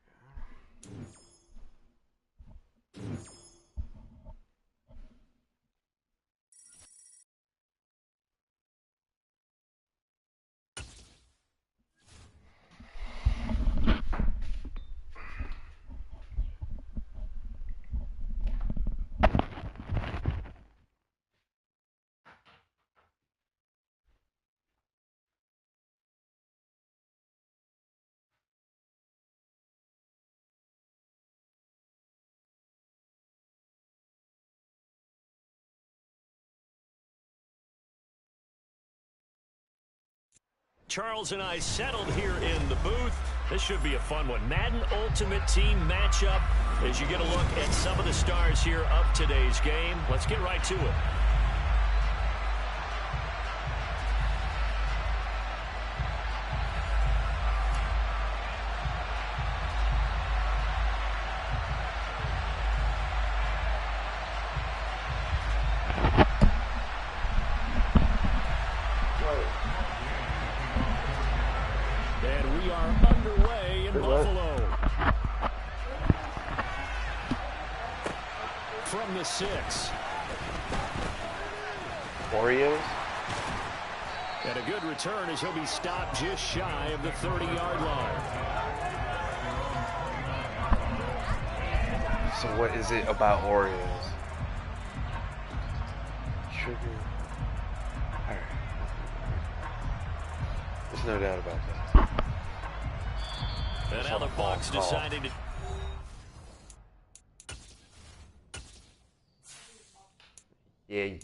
Charles and I settled here in the booth. This should be a fun one. Madden Ultimate Team matchup as you get a look at some of the stars here of today's game. Let's get right to it. And we are underway in Buffalo. From the 6. Oreos? And a good return as he'll be stopped just shy of the 30-yard line. So what is it about Oreos? Sugar. Alright. There's no doubt about that. And now the Bucs deciding to... Yeah. Got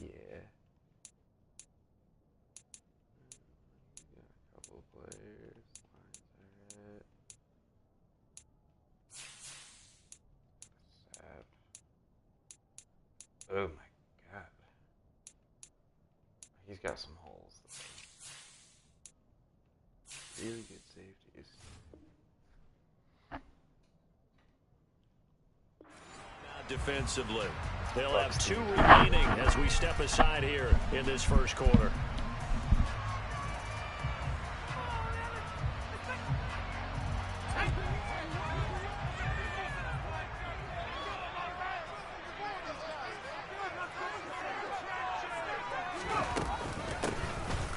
a couple of players. Sad. Oh my god. He's got some holes. Really good safeties. Defensively. They'll have 2 remaining as we step aside here in this first quarter.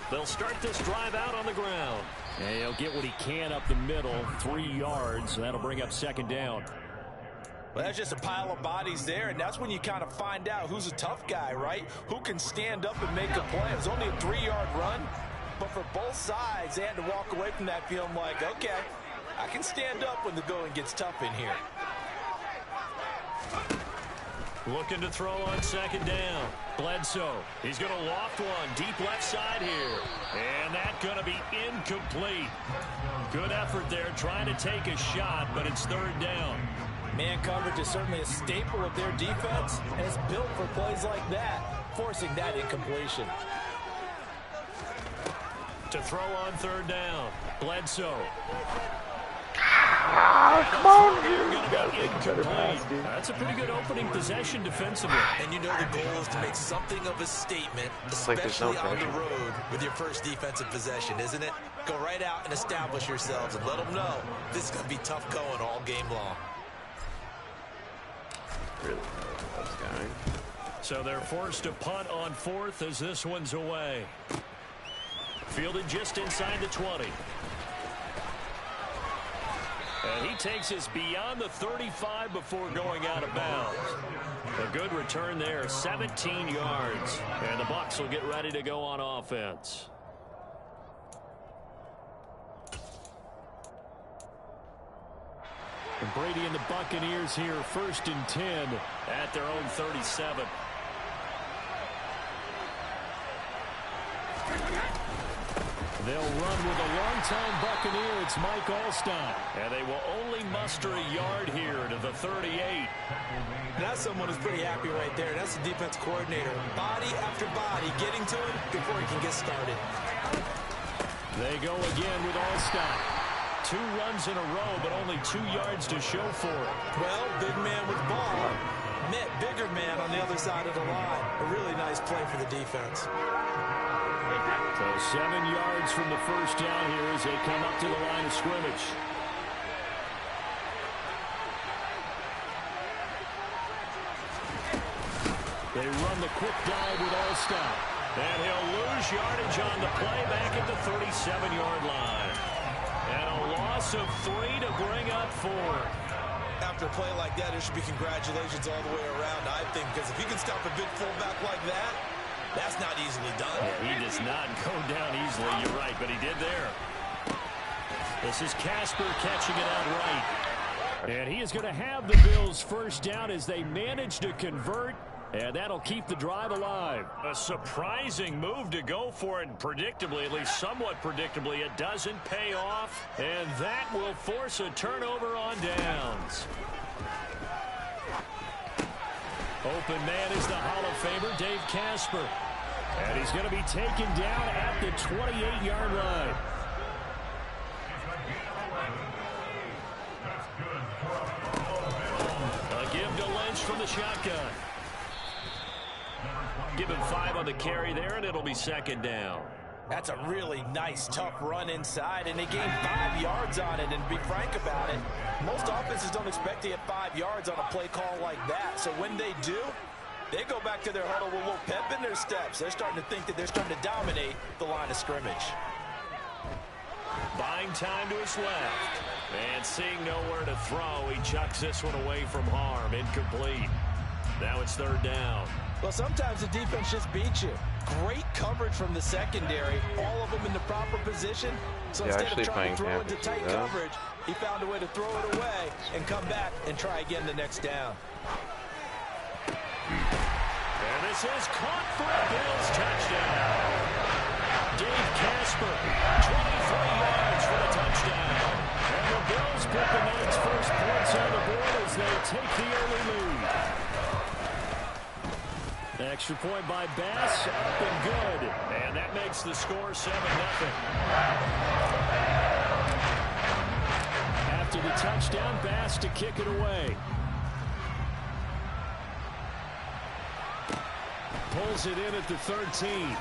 They'll start this drive out on the ground. And he'll get what he can up the middle, 3 yards. That'll bring up second down. Well, that's just a pile of bodies there, and that's when you kind of find out who's a tough guy, right? Who can stand up and make a play. It was only a 3-yard run, but for both sides, they had to walk away from that feeling like, okay, I can stand up when the going gets tough in here. Looking to throw on second down. Bledsoe. He's going to loft one deep left side here. And that's going to be incomplete. Good effort there trying to take a shot, but it's third down. Man coverage is certainly a staple of their defense, and it's built for plays like that, forcing that incompletion. To throw on third down. Bledsoe. Come on, dude. You gotta make a better pass, dude. That's a pretty good opening possession defensively. And you know the goal is to make something of a statement, especially on the road with your first defensive possession, isn't it? Go right out and establish yourselves and let them know this is going to be tough going all game long. Really loves going. So they're forced to punt on 4th as this one's away. Fielded just inside the 20. And he takes us beyond the 35 before going out of bounds. A good return there, 17 yards. And the Bucs will get ready to go on offense. And Brady and the Buccaneers here, 1st and 10 at their own 37. They'll run with a longtime Buccaneer. It's Mike Alstott. And they will only muster a yard here to the 38. That's someone who's pretty happy right there. That's the defense coordinator. Body after body getting to him before he can get started. They go again with Alstott. 2 runs in a row, but only 2 yards to show for it. Well, big man with ball met bigger man on the other side of the line. A really nice play for the defense. So 7 yards from the first down here as they come up to the line of scrimmage. They run the quick dive with Allstott. And he'll lose yardage on the play back at the 37-yard line. And a loss of 3 to bring up 4. After a play like that, there should be congratulations all the way around, I think, because if you can stop a big fullback like that, that's not easily done. Yeah, he does not go down easily, you're right, but he did there. This is Casper catching it out right. And he is going to have the Bills first down as they manage to convert. And that'll keep the drive alive. A surprising move to go for it, and predictably, at least somewhat predictably, it doesn't pay off. And that will force a turnover on downs. Open man is the Hall of Famer, Dave Casper. And he's going to be taken down at the 28-yard line. A give to Lynch from the shotgun. Give him 5 on the carry there, and it'll be second down. That's a really nice, tough run inside, and they gained 5 yards on it. And to be frank about it, most offenses don't expect to get 5 yards on a play call like that. So when they do, they go back to their huddle with a little pep in their steps. They're starting to think that they're starting to dominate the line of scrimmage. Buying time to his left. And seeing nowhere to throw, he chucks this one away from harm. Incomplete. Now it's third down. Well, sometimes the defense just beats you. Great coverage from the secondary. All of them in the proper position. So instead of trying to throw into tight coverage, he found a way to throw it away and come back and try again the next down. And this is caught for a Bills touchdown. Dave Casper, 23 yards for the touchdown. And the Bills put the night's first points on the board as they take the early lead. Extra point by Bass, up and good. And that makes the score 7-0. After the touchdown, Bass to kick it away. Pulls it in at the 13.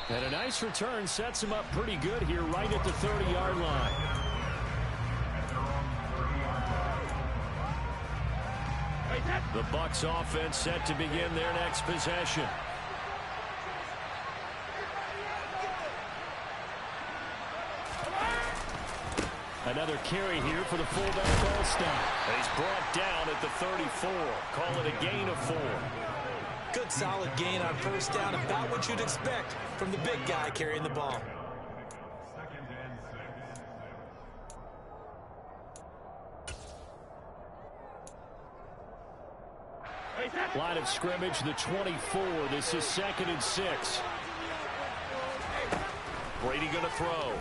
And a nice return sets him up pretty good here right at the 30-yard line. The Bucs offense set to begin their next possession. Another carry here for the fullback Allstott. He's brought down at the 34. Call it a gain of 4. Good solid gain on first down, about what you'd expect from the big guy carrying the ball. Line of scrimmage, the 24. This is 2nd and 6. Brady going to throw.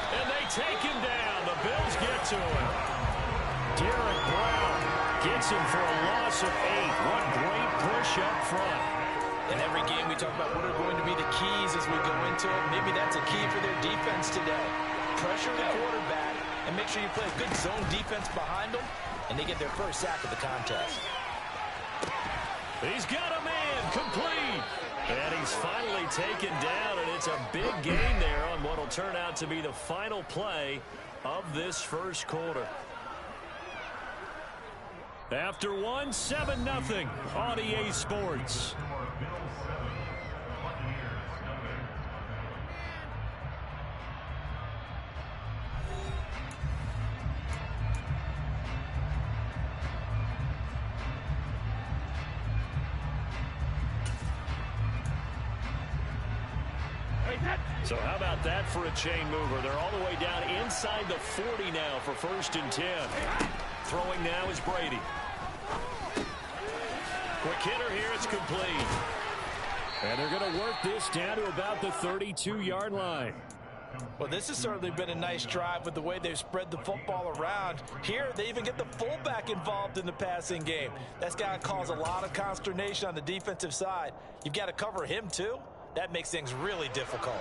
And they take him down. The Bills get to him. Derek Brown gets him for a loss of 8. What great push up front. In every game we talk about what are going to be the keys as we go into it. Maybe that's a key for their defense today. Pressure the quarterback and make sure you play a good zone defense behind them, and they get their first sack of the contest. He's got a man complete. And he's finally taken down, and it's a big gain there on what will turn out to be the final play of this first quarter. After 7-0 on EA Sports. So how about that for a chain mover? They're all the way down inside the 40 now for 1st and 10. Throwing now is Brady. Quick hitter here, it's complete. And they're going to work this down to about the 32-yard line. Well, this has certainly been a nice drive with the way they've spread the football around. Here, they even get the fullback involved in the passing game. That's got to cause a lot of consternation on the defensive side. You've got to cover him, too. That makes things really difficult.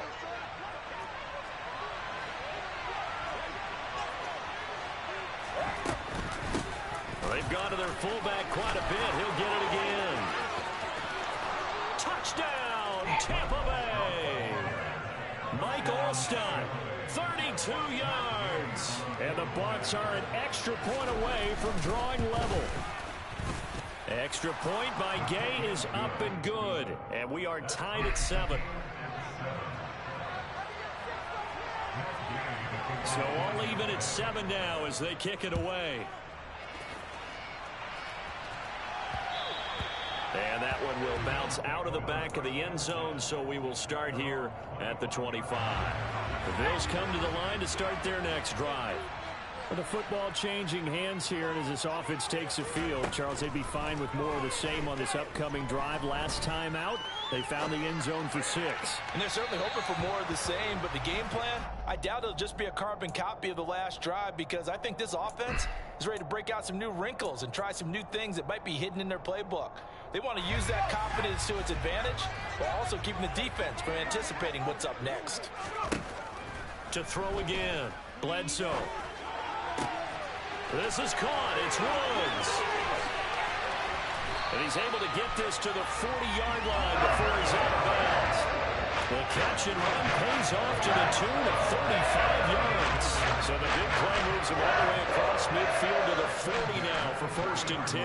They've gone to their fullback quite a bit. He'll get it again. Touchdown, Tampa Bay. Mike Allstott, 32 yards. And the Bucs are an extra point away from drawing level. Extra point by Gay is up and good. And we are tied at 7. So all even at 7 now as they kick it away. And that one will bounce out of the back of the end zone, so we will start here at the 25. The Bills come to the line to start their next drive. The football changing hands here, and as this offense takes the field, Charles, they'd be fine with more of the same on this upcoming drive. Last time out, they found the end zone for 6. And they're certainly hoping for more of the same, but the game plan, I doubt it'll just be a carbon copy of the last drive, because I think this offense is ready to break out some new wrinkles and try some new things that might be hidden in their playbook. They want to use that confidence to its advantage, while also keeping the defense from anticipating what's up next. To throw again, Bledsoe. This is caught. It's Woods. And he's able to get this to the 40-yard line before he's out of bounds. The catch and run pays off to the tune of 35 yards. So the big play moves him all the way across midfield to the 40 now for 1st and 10.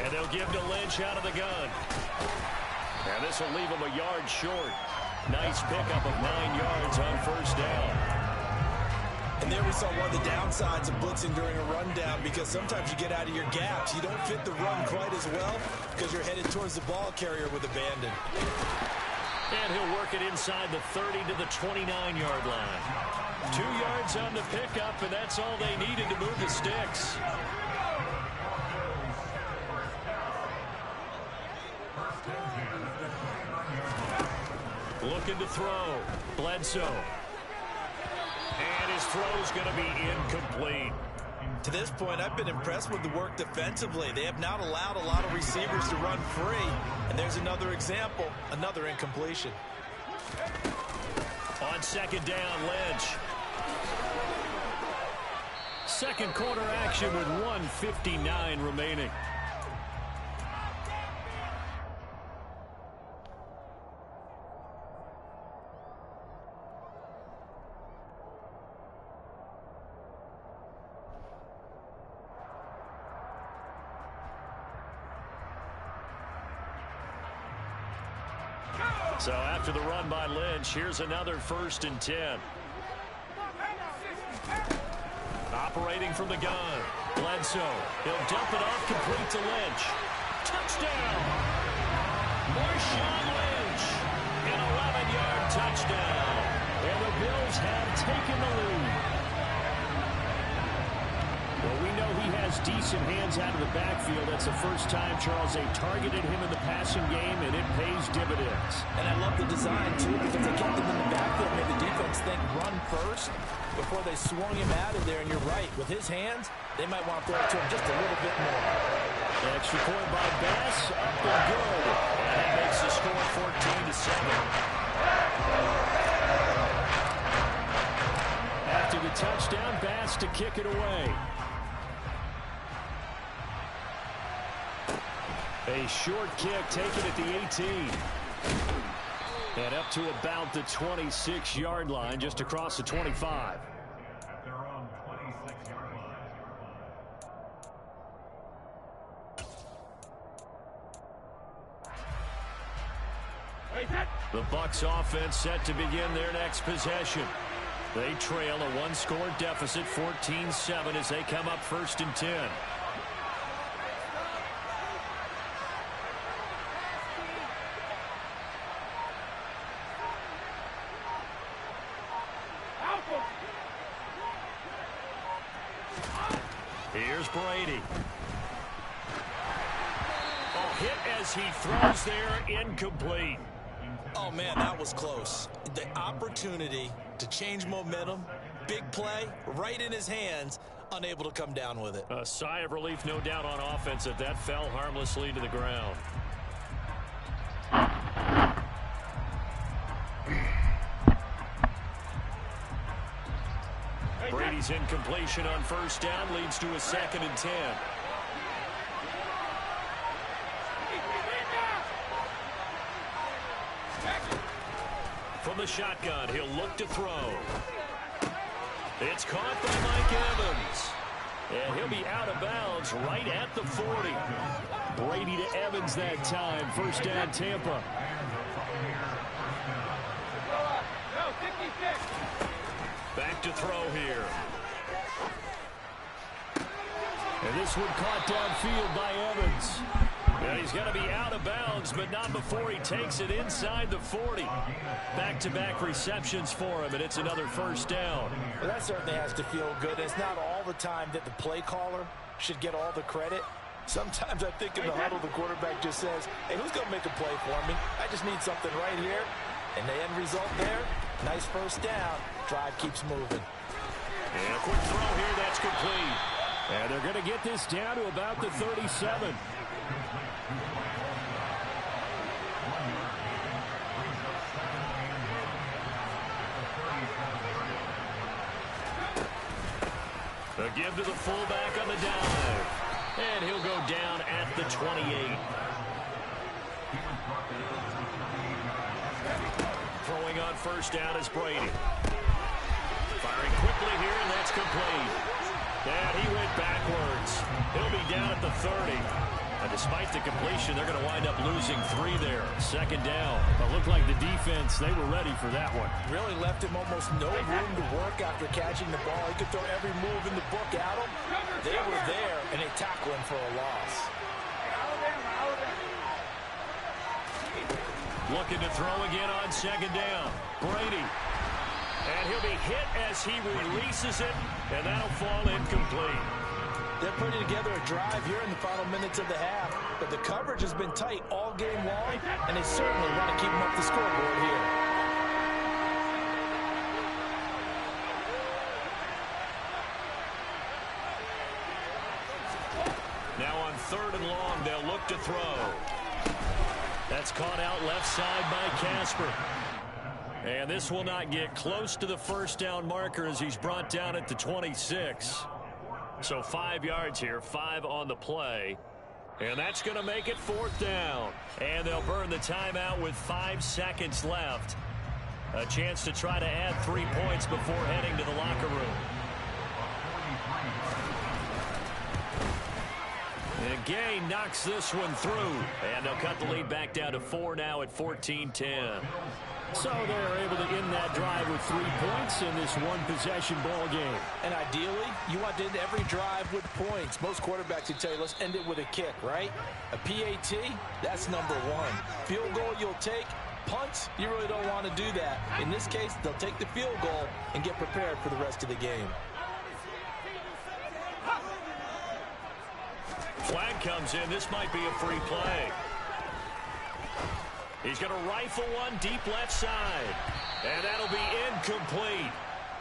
And they'll give to Lynch out of the gun. And this will leave him a yard short. Nice pickup of 9 yards on 1st down. And there we saw one of the downsides of blitzing during a rundown, because sometimes you get out of your gaps. You don't fit the run quite as well because you're headed towards the ball carrier with abandon. And he'll work it inside the 30 to the 29-yard line. 2 yards on the pickup, and that's all they needed to move the sticks. Looking to throw. Bledsoe. And his throw's going to be incomplete. To this point, I've been impressed with the work defensively. They have not allowed a lot of receivers to run free. And there's another example, another incompletion. On 2nd down, Lynch. Second quarter action with 1:59 remaining. So after the run by Lynch, here's another 1st and 10. Operating from the gun, Bledsoe. He'll dump it off complete to Lynch. Touchdown! Marshawn Lynch, an 11-yard touchdown. And the Bills have taken the lead. Well, we know he has decent hands out of the backfield. That's the first time, Charles, they targeted him in the passing game, and it pays dividends. And I love the design, too, because they kept him in the backfield, made the defense think run first before they swung him out of there. And you're right, with his hands, they might want to throw it to him just a little bit more. Extra point by Bass, up and good. And that makes the score 14-7. After the touchdown, Bass to kick it away. A short kick taken at the 18. And up to about the 26-yard line, just across the 25. At their own 26-yard line. The Bucs offense set to begin their next possession. They trail a one-score deficit, 14-7, as they come up 1st and 10. Here's Brady. Oh, hit as he throws there, incomplete. Oh, man, that was close. The opportunity to change momentum, big play, right in his hands, unable to come down with it. A sigh of relief, no doubt, on offense that fell harmlessly to the ground. Brady's incompletion on 1st down leads to a 2nd and 10. From the shotgun, he'll look to throw. It's caught by Mike Evans. And he'll be out of bounds right at the 40. Brady to Evans that time. First down, Tampa. Back to throw here. And this one caught downfield by Evans. And he's going to be out of bounds, but not before he takes it inside the 40. Back-to-back receptions for him, and it's another first down. Well, that certainly has to feel good. It's not all the time that the play caller should get all the credit. Sometimes I think in the huddle, the quarterback just says, hey, who's going to make a play for me? I just need something right here. And the end result there, nice first down. Drive keeps moving. And a quick throw here, that's complete. And they're going to get this down to about the 37. A give to the fullback on the dive. And he'll go down at the 28. Throwing on first down is Brady. Firing quickly here, and that's complete. And he went backwards. He'll be down at the 30. And despite the completion, they're going to wind up losing 3 there. Second down. It looked like the defense, they were ready for that one. Really left him almost no room to work after catching the ball. He could throw every move in the book at him. They were there, and they tackle him for a loss. Looking to throw again on second down. Brady. And he'll be hit as he releases it, and that'll fall incomplete. They're putting together a drive here in the final minutes of the half, but the coverage has been tight all game long, and they certainly want to keep them up the scoreboard here. Now on third and long, they'll look to throw. That's caught out left side by Casper. And this will not get close to the first down marker as he's brought down at the 26. So 5 yards here, 5 on the play. And that's going to make it fourth down. And they'll burn the timeout with 5 seconds left. A chance to try to add 3 points before heading to the locker room. And Gay knocks this one through. And they'll cut the lead back down to 4 now at 14-10. So they're able to end that drive with 3 points in this one-possession ball game. And ideally, you want to end every drive with points. Most quarterbacks would tell you, let's end it with a kick, right? A PAT, that's number 1. Field goal you'll take. Punts, you really don't want to do that. In this case, they'll take the field goal and get prepared for the rest of the game. Flag comes in. This might be a free play. He's going to rifle one deep left side. And that'll be incomplete.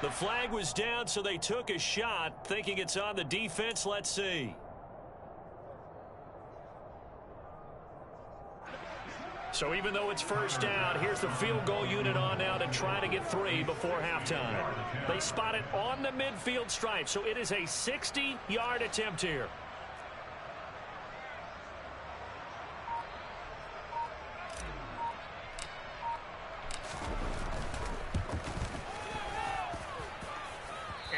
The flag was down, so they took a shot, thinking it's on the defense. Let's see. So even though it's first down, here's the field goal unit on now to try to get 3 before halftime. They spot it on the midfield stripe, so it is a 60-yard attempt here.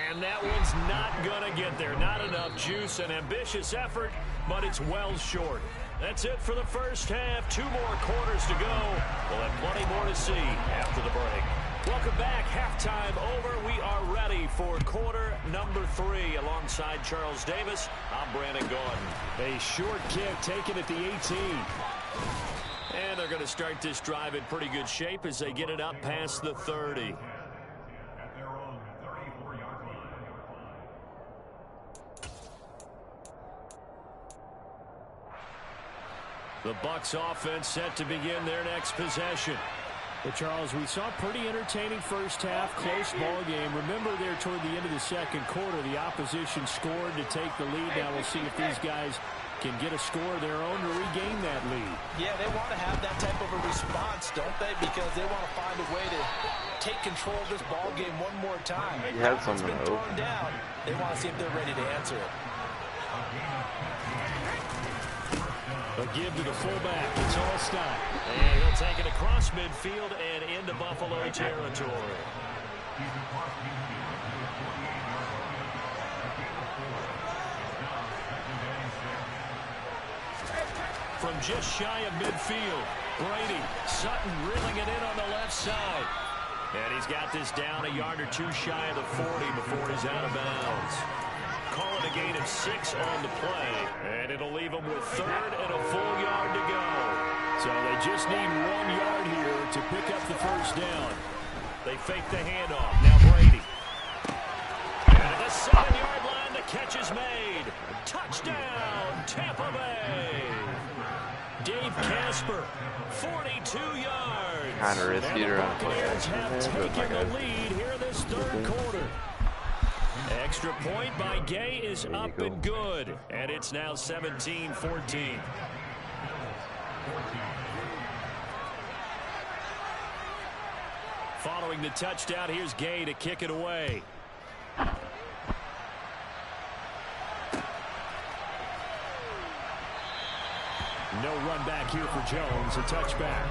And that one's not going to get there. Not enough juice. An ambitious effort, but it's well short. That's it for the first half. 2 more quarters to go. We'll have plenty more to see after the break. Welcome back. Halftime over. We are ready for quarter number 3. Alongside Charles Davis, I'm Brandon Gordon. A short kick taken at the 18. And they're going to start this drive in pretty good shape as they get it up past the 30. The Bucs offense set to begin their next possession. Well, Charles, we saw a pretty entertaining first half, close ball game. Remember there toward the end of the second quarter, the opposition scored to take the lead. Now we'll see if these guys can get a score of their own to regain that lead. Yeah, they want to have that type of a response, don't they? Because they want to find a way to take control of this ball game one more time. You had It's been thrown down. They want to see if they're ready to answer it. A give to the fullback. It's Allstott. And he'll take it across midfield and into Buffalo territory. From just shy of midfield, Brady, Sutton reeling it in on the left side. And he's got this down a yard or two shy of the 40 before he's out of bounds. Calling a gain of 6 on the play, and it'll leave him with 3rd and a full yard to go. So they just need 1 yard here to pick up the first down. They fake the handoff. Now Brady. And at the 7-yard line, the catch is made. Touchdown, Tampa Bay. Dave Casper, 42 yards. Kind of risky to run play Buccaneers have action there, taken but the lead here in this 3rd quarter. Extra point by Gay is up and good. And it's now 17-14. Following the touchdown, here's Gay to kick it away. No run back here for Jones. A touchback.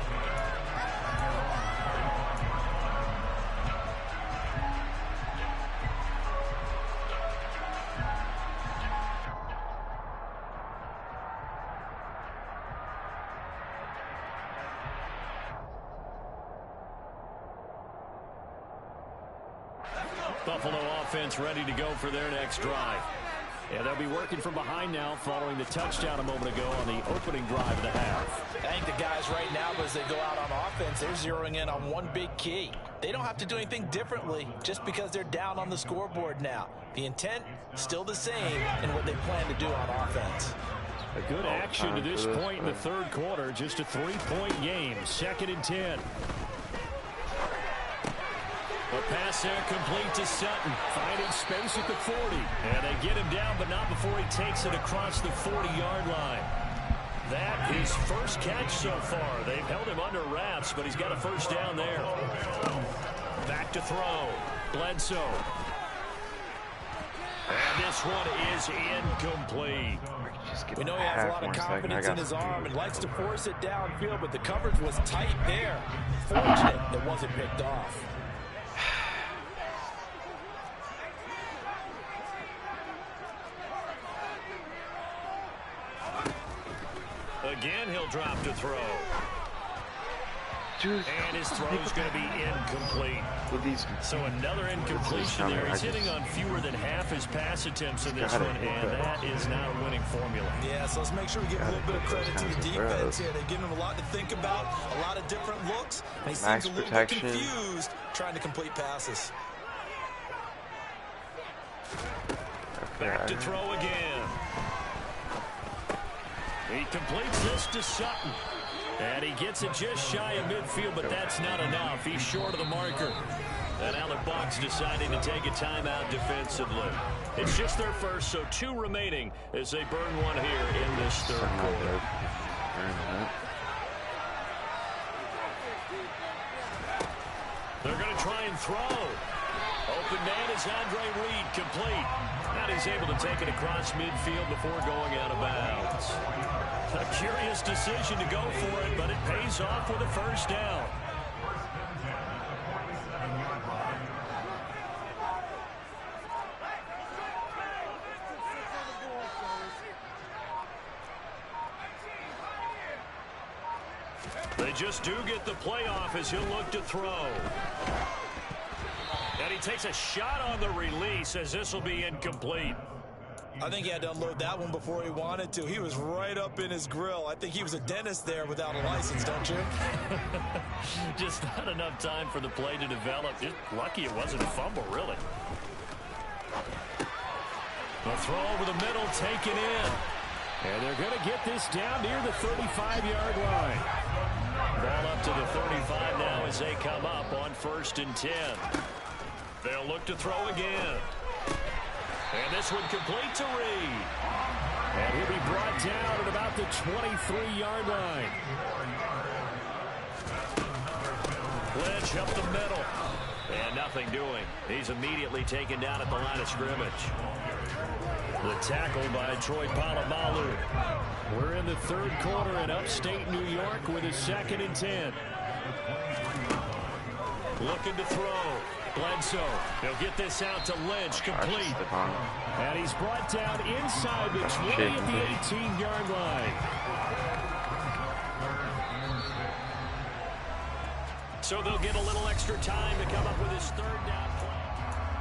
Buffalo offense ready to go for their next drive. Yeah, they'll be working from behind now following the touchdown a moment ago on the opening drive of the half. I think the guys right now, as they go out on offense, they're zeroing in on one big key. They don't have to do anything differently just because they're down on the scoreboard now. The intent, still the same in what they plan to do on offense. A good action to this point in the 3rd quarter. Just a 3-point game. 2nd and 10. A pass there complete to Sutton, finding space at the 40. And they get him down, but not before he takes it across the 40-yard line. That is first catch so far. They've held him under wraps, but he's got a first down there. Back to throw. Bledsoe. And this one is incomplete. We know he has a lot of confidence in his arm and likes to force it downfield, but the coverage was tight there. Fortunate it wasn't picked off. Again, he'll drop to throw. And his throw's going to be incomplete. So another incompletion there. He's hitting on fewer than half his pass attempts in this one, and that is not a winning formula. Yeah, so let's make sure we give a little bit of credit to the defense here. They've given him a lot to think about, a lot of different looks, and he seems a little bit confused trying to complete passes. Back to throw again. He completes this to Sutton. And he gets it just shy of midfield, but that's not enough. He's short of the marker. And now the Bucs deciding to take a timeout defensively. It's just their first, so 2 remaining as they burn one here in this 3rd quarter. They're going to try and throw. Open man is Andre Reed, complete. And he's able to take it across midfield before going out of bounds. A curious decision to go for it, but it pays off with a first down. They just do get the playoff as he'll look to throw. And he takes a shot on the release as this will be incomplete. I think he had to unload that one before he wanted to. He was right up in his grill. I think he was a dentist there without a license, don't you? Just not enough time for the play to develop. Just lucky it wasn't a fumble, really. The throw over the middle, taken in. And they're going to get this down near the 35-yard line. Ball up to the 35 now as they come up on 1st and 10. They'll look to throw again. And this one complete to Reed. And he'll be brought down at about the 23-yard line. Lynch up the middle. And nothing doing. He's immediately taken down at the line of scrimmage. The tackle by Troy Polamalu. We're in the 3rd quarter in upstate New York with a 2nd and 10. Looking to throw. Bledsoe, he'll get this out to Lynch, complete. And he's brought down inside the 20 at the 18-yard line. So they'll get a little extra time to come up with his third down play.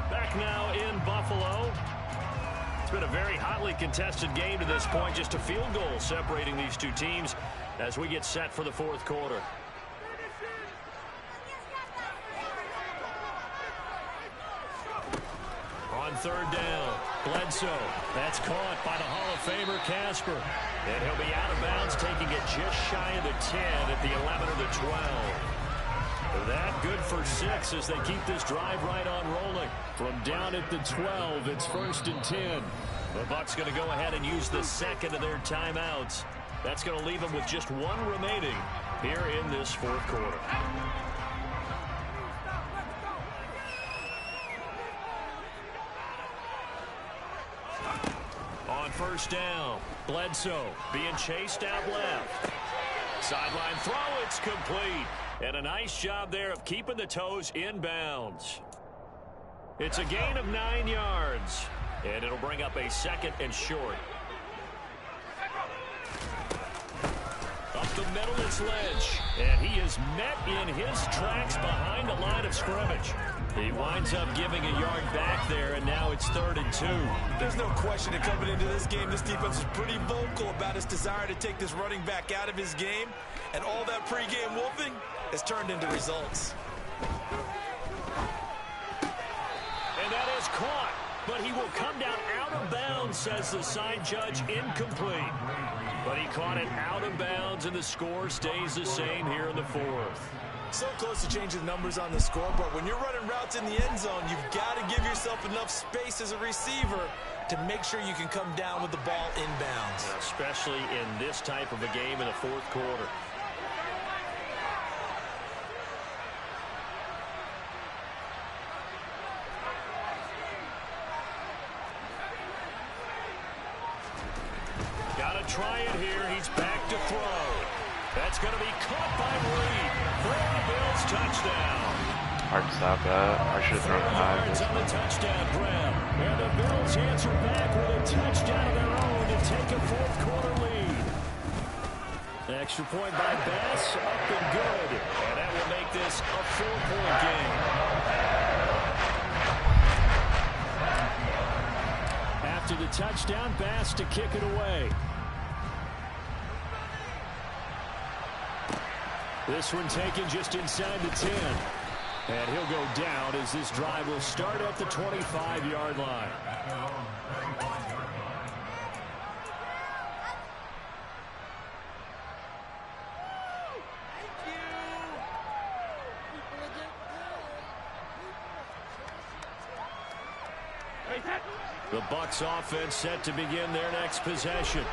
Back now in Buffalo. It's been a very hotly contested game to this point. Just a field goal separating these two teams as we get set for the fourth quarter. On third down, Bledsoe. That's caught by the Hall of Famer Casper. And he'll be out of bounds, taking it just shy of the 10 at the 11 or the 12. That good for 6 as they keep this drive right on rolling. From down at the 12, it's 1st and 10. The Bucs going to go ahead and use the second of their timeouts. That's going to leave them with just one remaining here in this fourth quarter. On first down, Bledsoe being chased out left. Sideline throw, it's complete. And a nice job there of keeping the toes inbounds. It's a gain of 9 yards. And it'll bring up a 2nd and short. Up the middle, it's Lynch. And he is met in his tracks behind the line of scrimmage. He winds up giving a yard back there, and now it's 3rd and 2. There's no question that coming into this game, this defense is pretty vocal about his desire to take this running back out of his game. And all that pregame wolfing has turned into results. And that is caught, but he will come down out of bounds, says the side judge, incomplete. But he caught it out of bounds, and the score stays the same here in the fourth. So close to changing the numbers on the scoreboard. When you're running routes in the end zone, you've got to give yourself enough space as a receiver to make sure you can come down with the ball inbounds. Especially in this type of a game in the fourth quarter. Got to try it here. He's back to throw. That's going to be caught by Reed for the Bills touchdown. Hard to stop that. I should have thrown it high. On the touchdown grab. And the Bills answer back with a touchdown of their own to take a fourth quarter lead. An extra point by Bass, up and good. And that will make this a 4-point game. After the touchdown, Bass to kick it away. This one taken just inside the 10. And he'll go down as this drive will start at the 25-yard line. The Bucs offense set to begin their next possession.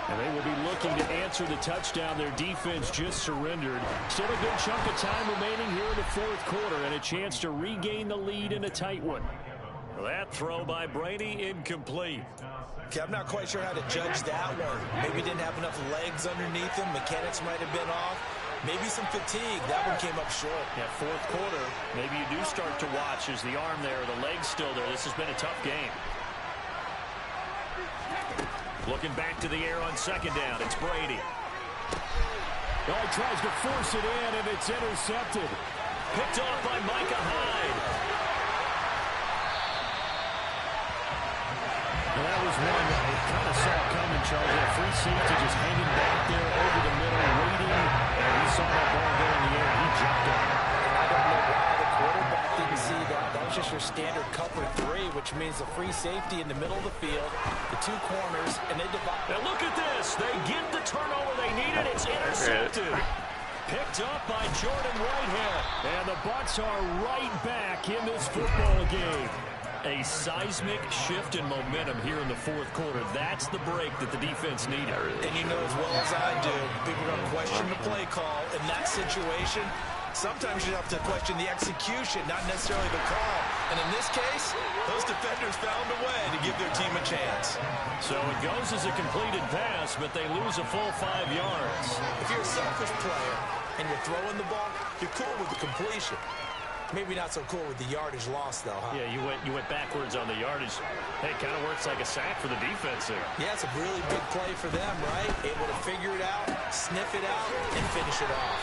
And they will be looking to answer the touchdown their defense just surrendered. Still a good chunk of time remaining here in the fourth quarter and a chance to regain the lead in a tight one. That throw by Brady incomplete. Okay, I'm not quite sure how to judge that one. Maybe didn't have enough legs underneath him. Mechanics might have been off. Maybe some fatigue. That one came up short. Yeah, fourth quarter, maybe you do start to watch as the arm there, the leg's still there. This has been a tough game. Looking back to the air on second down. It's Brady. Oh, he tries to force it in, and it's intercepted. Picked off by Micah Hyde. Well, that was one that we kind of saw coming, Charles. That free safety just hanging back there over the middle, waiting. And he saw that ball go in the air. He jumped on it. I don't know why the quarterback didn't see that. That was just your standard cover 3, which means the free safety in the middle of the field, the 2 corners, and they divide. Now look at this. They get the turnover they needed. It's intercepted. Picked up by Jordan Whitehair. And the Bucs are right back in this football game. A seismic shift in momentum here in the fourth quarter. That's the break that the defense needed. And you know as well as I do, people are going to question the play call in that situation. Sometimes you have to question the execution, not necessarily the call. And in this case, those defenders found a way to give their team a chance. So it goes as a completed pass, but they lose a full 5 yards. If you're a selfish player and you're throwing the ball, you're cool with the completion. Maybe not so cool with the yardage loss, though, huh? Yeah, you went backwards on the yardage. Hey, it kind of works like a sack for the defense there. Yeah, it's a really big play for them, right? Able to figure it out, sniff it out, and finish it off.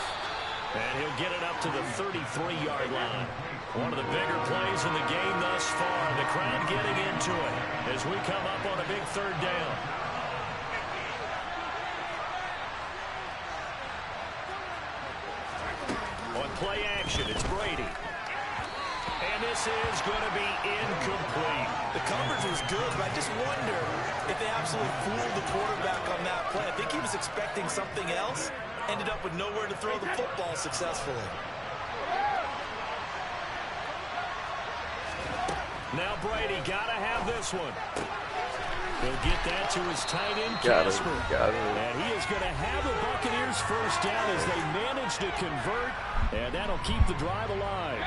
And he'll get it up to the 33-yard line. One of the bigger plays in the game thus far. The crowd getting into it as we come up on a big third down. On play action, it's Brady. And this is going to be incomplete. The coverage was good, but I just wonder if they absolutely fooled the quarterback on that play. I think he was expecting something else. Ended up with nowhere to throw the football successfully. Now Brady got to have this one. He'll get that to his tight end, Got Casper. it. And he is going to have the Buccaneers first down as they manage to convert. And that'll keep the drive alive.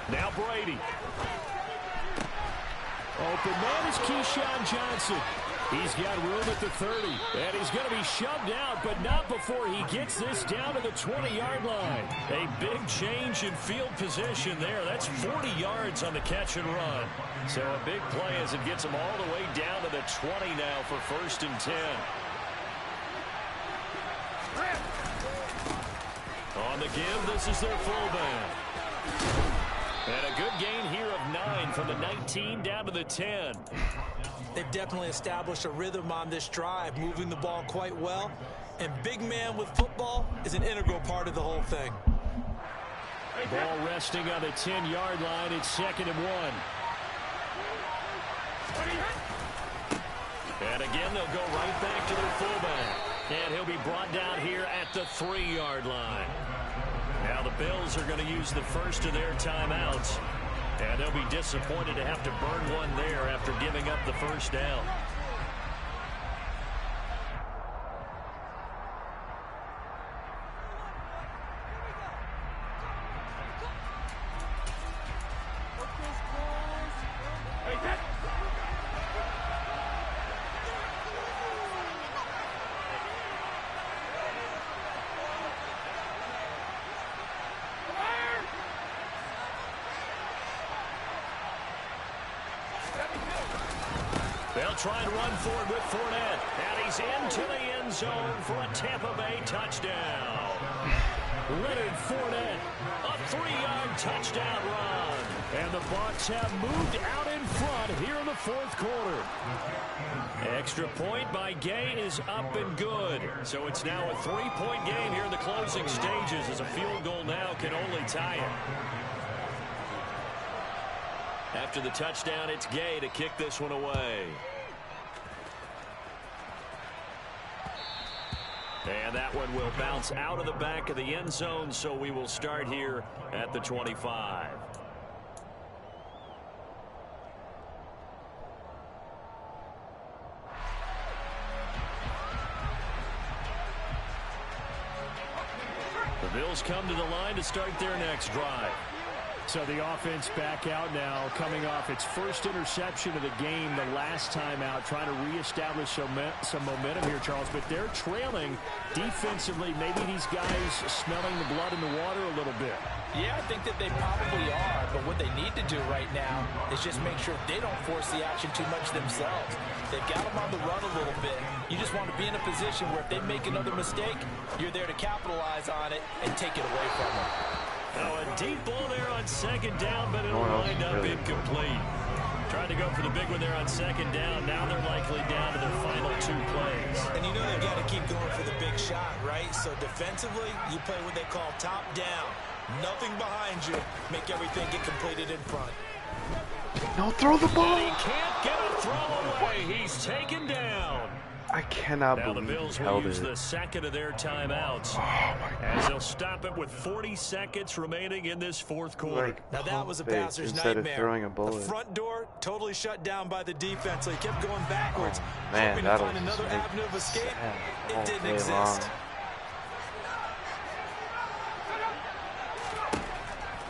Now Brady. Open man is Keyshawn Johnson. He's got room at the 30. And he's going to be shoved out, but not before he gets this down to the 20-yard line. A big change in field position there. That's 40 yards on the catch and run. So a big play as it gets him all the way down to the 20 now for 1st and 10. On the give, this is their fullback. And a good gain here of 9 from the 19 down to the 10. They've definitely established a rhythm on this drive, moving the ball quite well. And big man with football is an integral part of the whole thing. Ball resting on the 10-yard line. It's 2nd and 1. And again, they'll go right back to their fullback. And he'll be brought down here at the 3-yard line. Now the Bills are going to use the first of their timeouts. And they'll be disappointed to have to burn one there after giving up the first down. They'll try and run forward with Fournette. And he's into the end zone for a Tampa Bay touchdown. Leonard Fournette, a 3-yard touchdown run. And the Bucs have moved out in front here in the 4th quarter. Extra point by Gay is up and good. So it's now a 3-point game here in the closing stages as a field goal now can only tie it. After the touchdown, it's Gay to kick this one away. And that one will bounce out of the back of the end zone, so we will start here at the 25. The Bills come to the line to start their next drive. So the offense back out now, coming off its first interception of the game the last time out, trying to reestablish some momentum here, Charles. But they're trailing defensively. Maybe these guys smelling the blood in the water a little bit. Yeah, I think that they probably are. But what they need to do right now is just make sure they don't force the action too much themselves. They've got them on the run a little bit. You just want to be in a position where if they make another mistake, you're there to capitalize on it and take it away from them. Now a deep ball there on 2nd down, but it'll wind up incomplete. Trying to go for the big one there on 2nd down. Now they're likely down to their final 2 plays. And you know they've got to keep going for the big shot, right? So defensively, you play what they call top down. Nothing behind you. Make everything get completed in front. No, throw the ball. And he can't get a throw away. He's taken down. I cannot now believe the Bills will use the 2nd of their timeouts as they'll stop it with 40 seconds remaining in this 4th quarter. Now that was a passer's nightmare. The front door totally shut down by the defense, so he kept going backwards, hoping to find another avenue of escape. It didn't exist.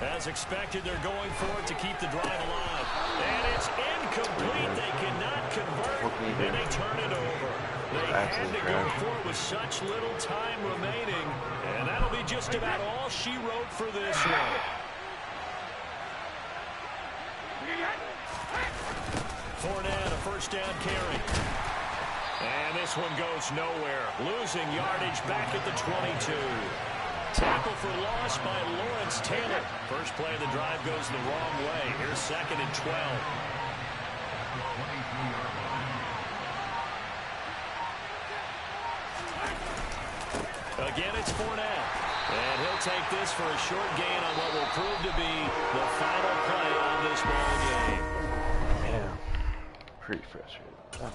As expected, they're going for it to keep the drive alive. And it's incomplete. They cannot convert, and they turn it over. They had to go for it with such little time remaining, and that'll be just about all she wrote for this one. Fournette, a first down carry. And this one goes nowhere. Losing yardage back at the 22. Tackle for loss by Lawrence Taylor. First play of the drive goes the wrong way. Here's 2nd and 12. Again, it's Fournette. And he'll take this for a short gain on what will prove to be the final play on this ball game. Yeah, pretty frustrated.